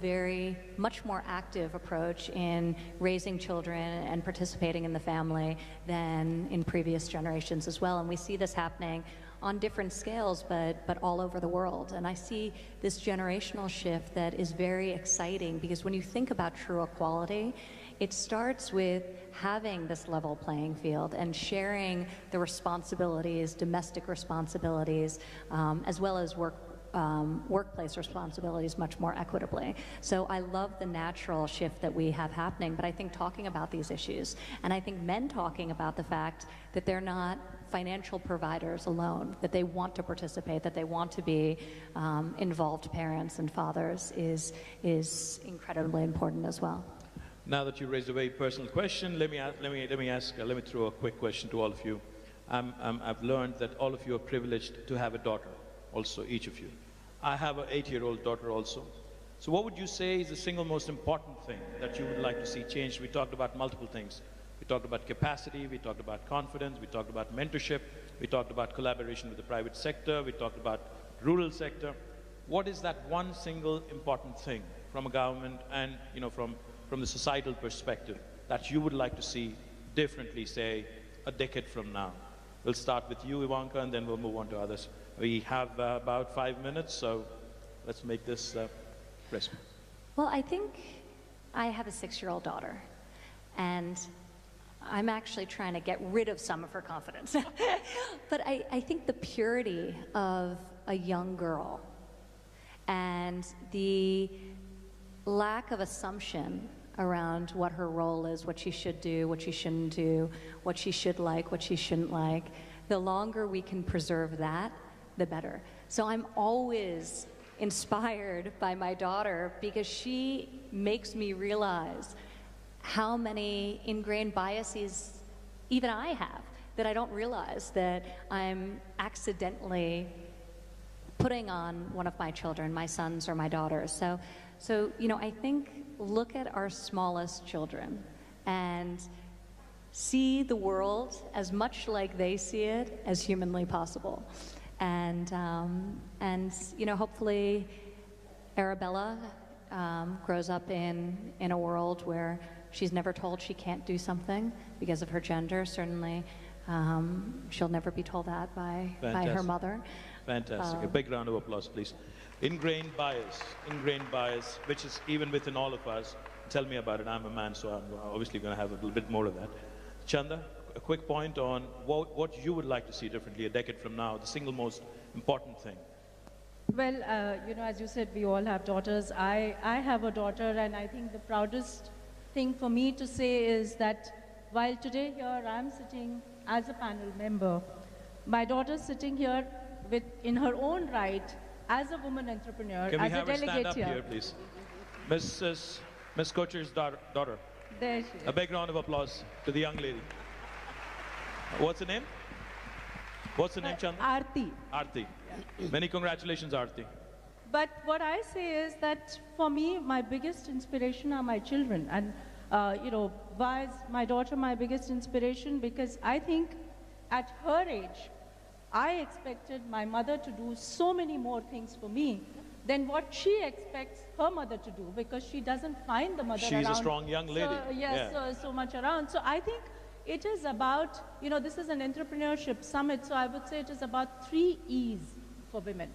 much more active approach in raising children and participating in the family than in previous generations as well. And we see this happening on different scales, but all over the world. And I see this generational shift that is very exciting, because when you think about true equality, it starts with having this level playing field and sharing the responsibilities, domestic responsibilities, as well as workplace responsibilities much more equitably. So I love the natural shift that we have happening, but I think talking about these issues, and I think men talking about the fact that they're not financial providers alone, that they want to participate, that they want to be involved parents and fathers is incredibly important as well. Now that you raised a very personal question, let me throw a quick question to all of you. I've learned that all of you are privileged to have a daughter, also each of you. I have an 8-year-old daughter also. So what would you say is the single most important thing that you would like to see changed? We talked about multiple things. We talked about capacity, we talked about confidence, we talked about mentorship, we talked about collaboration with the private sector, we talked about rural sector. What is that one single important thing from a government and from the societal perspective that you would like to see differently, say, a decade from now? We'll start with you, Ivanka, and then we'll move on to others. We have about 5 minutes, so let's make this crisp. Well, I think I have a 6-year-old daughter, and I'm actually trying to get rid of some of her confidence. But I think the purity of a young girl and the lack of assumption around what her role is, what she should do, what she shouldn't do, what she should like, what she shouldn't like, the longer we can preserve that, the better. So I'm always inspired by my daughter, because she makes me realize how many ingrained biases even I have that I don't realize that I'm accidentally putting on one of my children, my sons or my daughters. So I think look at our smallest children and see the world as much like they see it as humanly possible. And hopefully Arabella grows up in a world where she's never told she can't do something because of her gender. Certainly, she'll never be told that by her mother. Fantastic. A big round of applause, please. Ingrained bias, which is even within all of us. Tell me about it. I'm a man, so I'm obviously going to have a little bit more of that. Chanda, a quick point on what you would like to see differently a decade from now, the single most important thing. Well, as you said, we all have daughters. I have a daughter, and I think the proudest thing for me to say is that while today here I'm sitting as a panel member, my daughter's sitting here in her own right as a woman entrepreneur, Can we as a have her stand delegate up here, please? Miss Kocher's daughter. There she is. A big round of applause to the young lady. What's her name? What's her name, Chanda? Aarti. Aarti. Many congratulations, Aarti. But what I say is that for me, my biggest inspiration are my children. And, why is my daughter my biggest inspiration? Because I think at her age, I expected my mother to do so many more things for me than what she expects her mother to do, because she doesn't find the mother around. She's a strong young lady. So, yes, yeah. so much around. So I think it is about, this is an entrepreneurship summit, so I would say it is about 3 E's for women: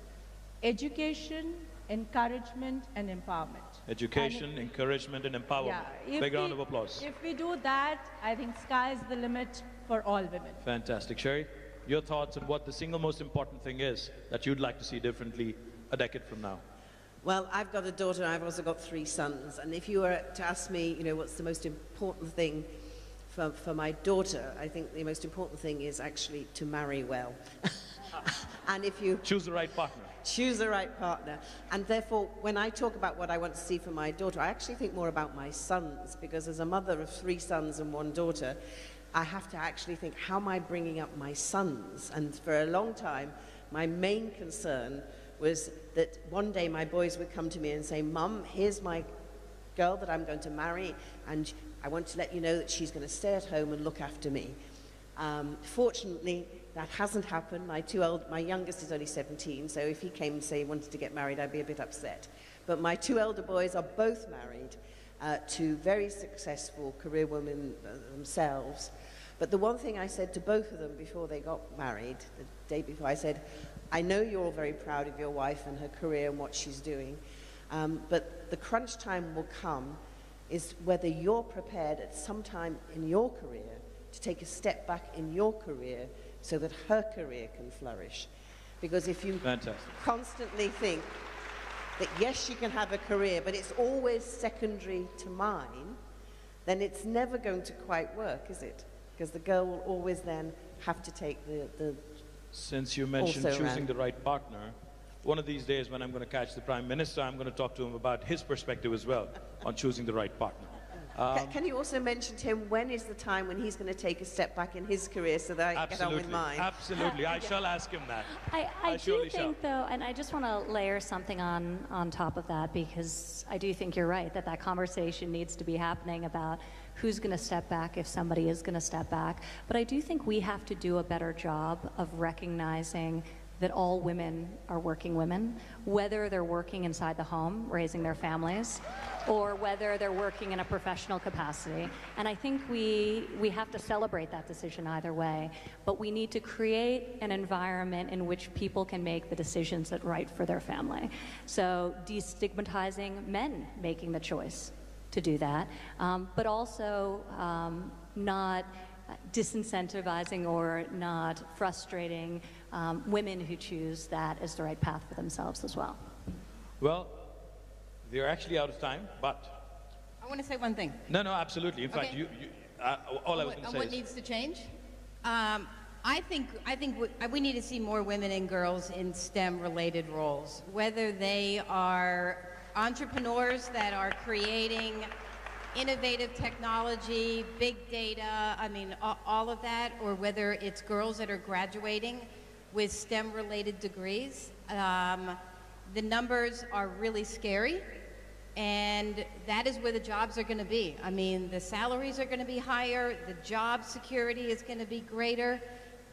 education, encouragement, and empowerment. Education, encouragement, and empowerment. Yeah, Big round of applause. If we do that, I think sky's the limit for all women. Fantastic. Sherry, your thoughts on what the single most important thing is that you'd like to see differently a decade from now? Well, I've got a daughter and I've also got 3 sons. And if you were to ask me, what's the most important thing for my daughter, I think the most important thing is actually to marry well. And if you choose the right partner. Choose the right partner. And therefore, when I talk about what I want to see for my daughter, I actually think more about my sons, because as a mother of 3 sons and 1 daughter, I have to actually think, how am I bringing up my sons? And for a long time, my main concern was that one day my boys would come to me and say, Mum, here's my girl that I'm going to marry, and I want to let you know that she's going to stay at home and look after me. Fortunately, that hasn't happened. My youngest is only 17, so if he came and say he wanted to get married, I'd be a bit upset. But my 2 elder boys are both married to very successful career women themselves. But the one thing I said to both of them before they got married, the day before, I said, I know you're all very proud of your wife and her career and what she's doing, but the crunch time will come is whether you're prepared at some time in your career to take a step back in your career so that her career can flourish. Because if you constantly think that yes, she can have a career, but it's always secondary to mine, then it's never going to quite work, is it? Because the girl will always then have to take the Since you mentioned choosing the right partner, one of these days when I'm going to catch the Prime Minister, I'm going to talk to him about his perspective as well on choosing the right partner. Can you also mention to him when is the time when he's going to take a step back in his career so that I can get on with mine? Absolutely, I shall ask him that. I do think, though, and I just want to layer something on top of that, because I do think you're right, that conversation needs to be happening about who's going to step back if somebody is going to step back. But I do think we have to do a better job of recognizing that all women are working women, whether they're working inside the home, raising their families, or whether they're working in a professional capacity. And I think we have to celebrate that decision either way, but we need to create an environment in which people can make the decisions that are right for their family. So destigmatizing men making the choice to do that, but also not disincentivizing or not frustrating women who choose that as the right path for themselves as well. Well, we're actually out of time, but... I want to say one thing. No, absolutely. In fact, all I was going to say what needs to change? I think we need to see more women and girls in STEM-related roles, whether they are entrepreneurs that are creating innovative technology, big data, all of that, or whether it's girls that are graduating with STEM-related degrees. The numbers are really scary, and that is where the jobs are going to be. The salaries are going to be higher, the job security is going to be greater,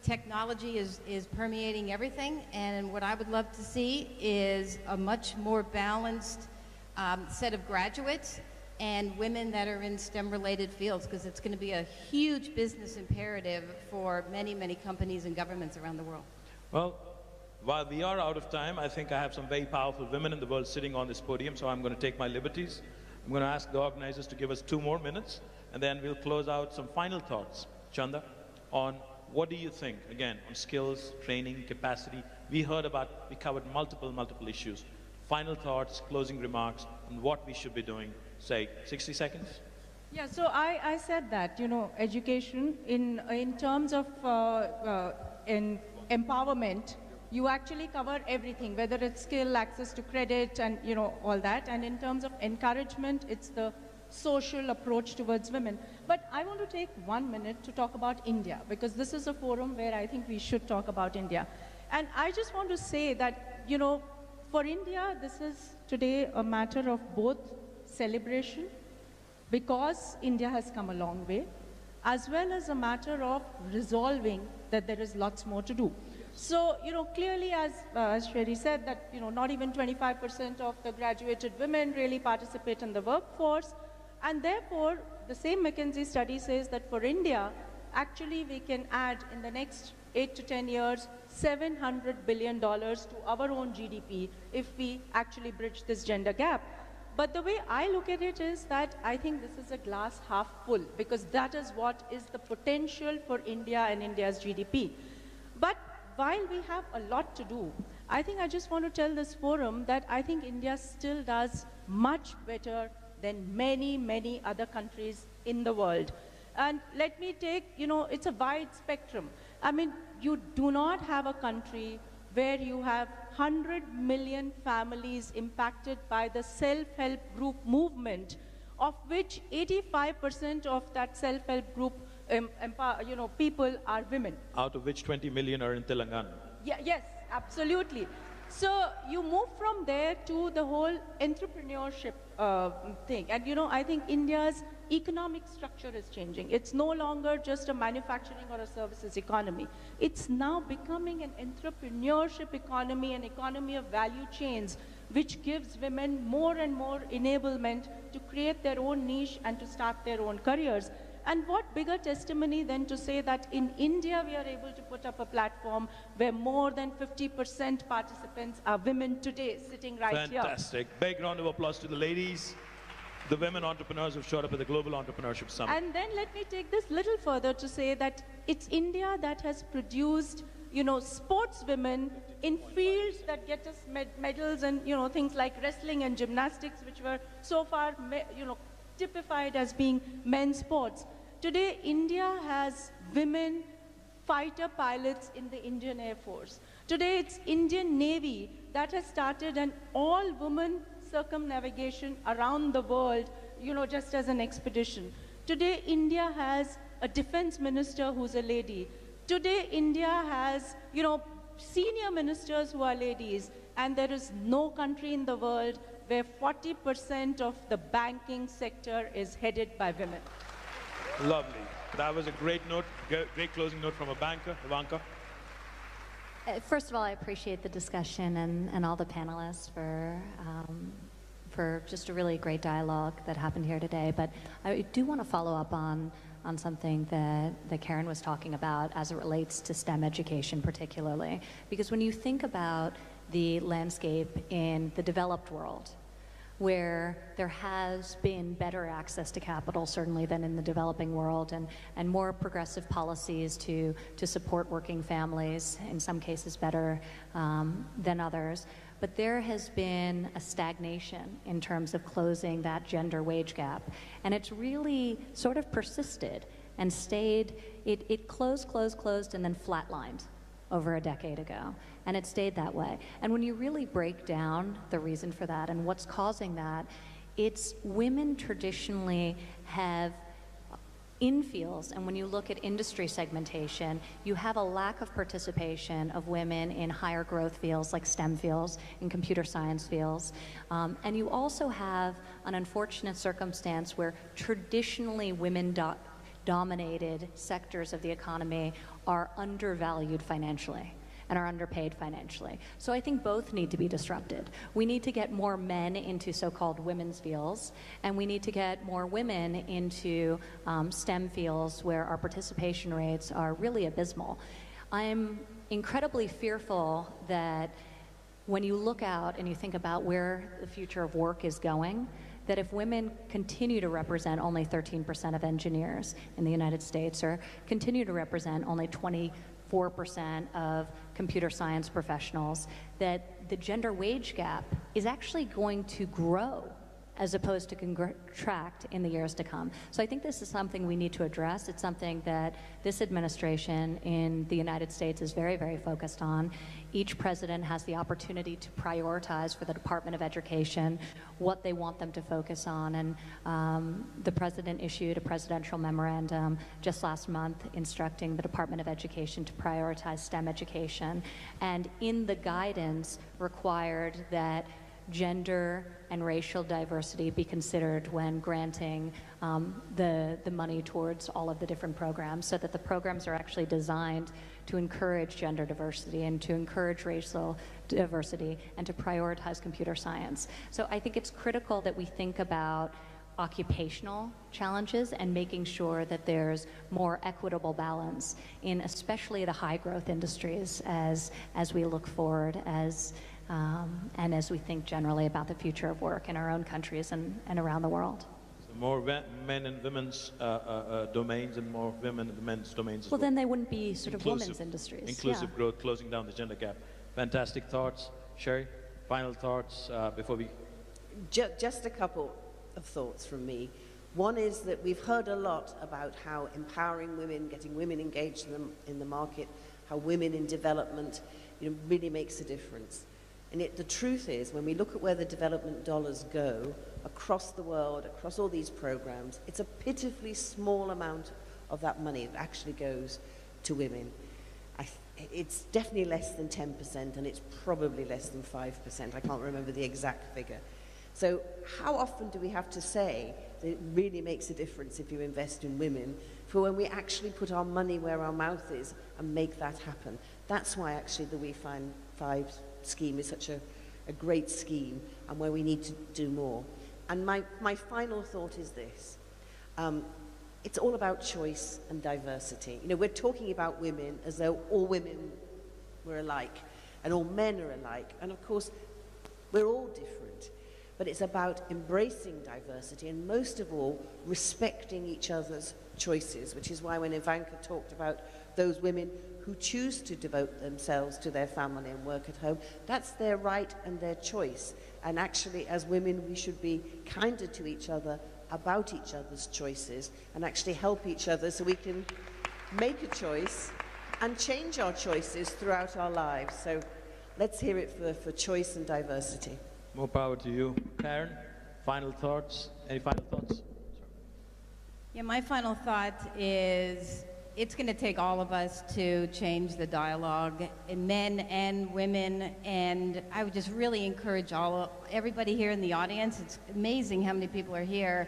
technology is permeating everything, and what I would love to see is a much more balanced set of graduates and women that are in STEM-related fields, because it's going to be a huge business imperative for many, many companies and governments around the world. Well, while we are out of time, I think I have some very powerful women in the world sitting on this podium, so I'm going to take my liberties. I'm going to ask the organizers to give us 2 more minutes, and then we'll close out some final thoughts. Chanda, on what do you think, again, on skills, training, capacity? We covered multiple issues. Final thoughts, closing remarks on what we should be doing. Say, 60 seconds? Yeah, so I said that, education in terms of in empowerment, you actually cover everything, whether it's skill, access to credit, and all that. And in terms of encouragement, it's the social approach towards women. But I want to take 1 minute to talk about India, because this is a forum where I think we should talk about India. And I just want to say that, for India, this is today a matter of both celebration, because India has come a long way, as well as a matter of resolving that there is lots more to do. So, clearly, as Sherry said, that, not even 25% of the graduated women really participate in the workforce. And therefore, the same McKinsey study says that for India, actually we can add in the next 8 to 10 years, $700 billion to our own GDP if we actually bridge this gender gap. But the way I look at it is that I think this is a glass half full, because that is what is the potential for India and India's GDP. But while we have a lot to do, I think I just want to tell this forum that I think India still does much better than many, many other countries in the world. And let me take, it's a wide spectrum. I mean, you do not have a country where you have 100 million families impacted by the self-help group movement, of which 85% of that self-help group people are women. Out of which 20 million are in Telangana. Yeah, yes, absolutely. So you move from there to the whole entrepreneurship thing. And I think India's economic structure is changing. It's no longer just a manufacturing or a services economy. It's now becoming an entrepreneurship economy, an economy of value chains, which gives women more and more enablement to create their own niche and to start their own careers. And what bigger testimony than to say that in India we are able to put up a platform where more than 50% participants are women today, sitting right here. Fantastic. Big round of applause to the ladies, the women entrepreneurs who showed up at the Global Entrepreneurship Summit. And then let me take this little further to say that it's India that has produced, sportswomen in fields that get us medals and, things like wrestling and gymnastics, which were so far, typified as being men's sports. Today, India has women fighter pilots in the Indian Air Force. Today, it's Indian Navy that has started an all-woman circumnavigation around the world, just as an expedition. Today, India has a defense minister who's a lady. Today, India has, senior ministers who are ladies, and there is no country in the world where 40% of the banking sector is headed by women. Lovely. That was a great note, great closing note from a banker. Ivanka? First of all, I appreciate the discussion and all the panelists for just a really great dialogue that happened here today. But I do want to follow up on something that Karen was talking about as it relates to STEM education particularly. Because when you think about the landscape in the developed world, where there has been better access to capital, certainly, than in the developing world, and more progressive policies to support working families, in some cases better than others. But there has been a stagnation in terms of closing that gender wage gap. And it's really sort of persisted and stayed, it closed, and then flatlined over a decade ago. And it stayed that way. And when you really break down the reason for that and what's causing that, it's women traditionally have in fields, and when you look at industry segmentation, you have a lack of participation of women in higher growth fields like STEM fields, in computer science fields. And you also have an unfortunate circumstance where traditionally women dominated sectors of the economy are undervalued financially and are underpaid financially. So I think both need to be disrupted. We need to get more men into so-called women's fields, and we need to get more women into STEM fields where our participation rates are really abysmal. I'm incredibly fearful that when you look out and you think about where the future of work is going, that if women continue to represent only 13% of engineers in the United States, or continue to represent only 24% of computer science professionals, that the gender wage gap is actually going to grow as opposed to contract in the years to come. So I think this is something we need to address. It's something that this administration in the United States is very, very focused on. Each president has the opportunity to prioritize for the Department of Education what they want them to focus on. And the president issued a presidential memorandum just last month instructing the Department of Education to prioritize STEM education. And in the guidance required that gender and racial diversity be considered when granting the money towards all of the different programs, so that the programs are actually designed to encourage gender diversity and to encourage racial diversity and to prioritize computer science. So I think it's critical that we think about occupational challenges and making sure that there's more equitable balance in especially the high growth industries as we look forward and as we think generally about the future of work in our own countries and around the world. So more men and women's domains and more women and men's domains as well. Well, then they wouldn't be sort of women's industries. Inclusive growth, closing down the gender gap. Fantastic thoughts. Sherry, final thoughts before we... Just a couple of thoughts from me. One is that we've heard a lot about how empowering women, getting women engaged in the market, how women in development, really makes a difference. And yet the truth is, when we look at where the development dollars go across the world, across all these programs, it's a pitifully small amount of that money that actually goes to women. It's definitely less than 10%, and it's probably less than 5%. I can't remember the exact figure. So how often do we have to say that it really makes a difference if you invest in women for when we actually put our money where our mouth is and make that happen? That's why actually the We Find Five scheme is such a great scheme and where we need to do more. And my final thought is this. It's all about choice and diversity. We're talking about women as though all women were alike and all men are alike. And of course, we're all different. But it's about embracing diversity and most of all, respecting each other's choices, which is why when Ivanka talked about those women who choose to devote themselves to their family and work at home, that's their right and their choice. And actually, as women, we should be kinder to each other about each other's choices and actually help each other so we can make a choice and change our choices throughout our lives. So let's hear it for choice and diversity. More power to you. Karen, final thoughts? Any final thoughts? Yeah, my final thought is it's going to take all of us to change the dialogue, men and women, and I would just really encourage everybody here in the audience. It's amazing how many people are here.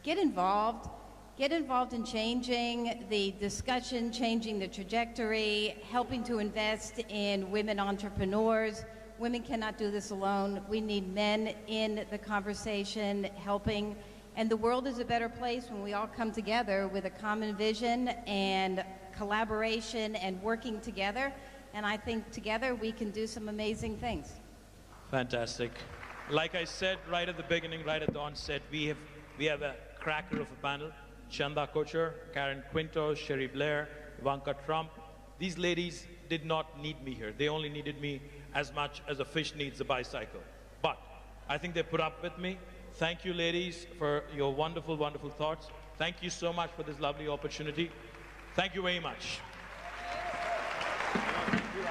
Get involved. Get involved in changing the discussion, changing the trajectory, helping to invest in women entrepreneurs. Women cannot do this alone. We need men in the conversation, helping. And the world is a better place when we all come together with a common vision and collaboration and working together. And I think together we can do some amazing things. Fantastic. Like I said right at the beginning, right at the onset, we have a cracker of a panel. Chanda Kocher, Karen Quinto, Sherry Blair, Ivanka Trump. These ladies did not need me here. They only needed me as much as a fish needs a bicycle. But I think they put up with me. Thank you, ladies, for your wonderful, wonderful thoughts. Thank you so much for this lovely opportunity. Thank you very much. Thank you,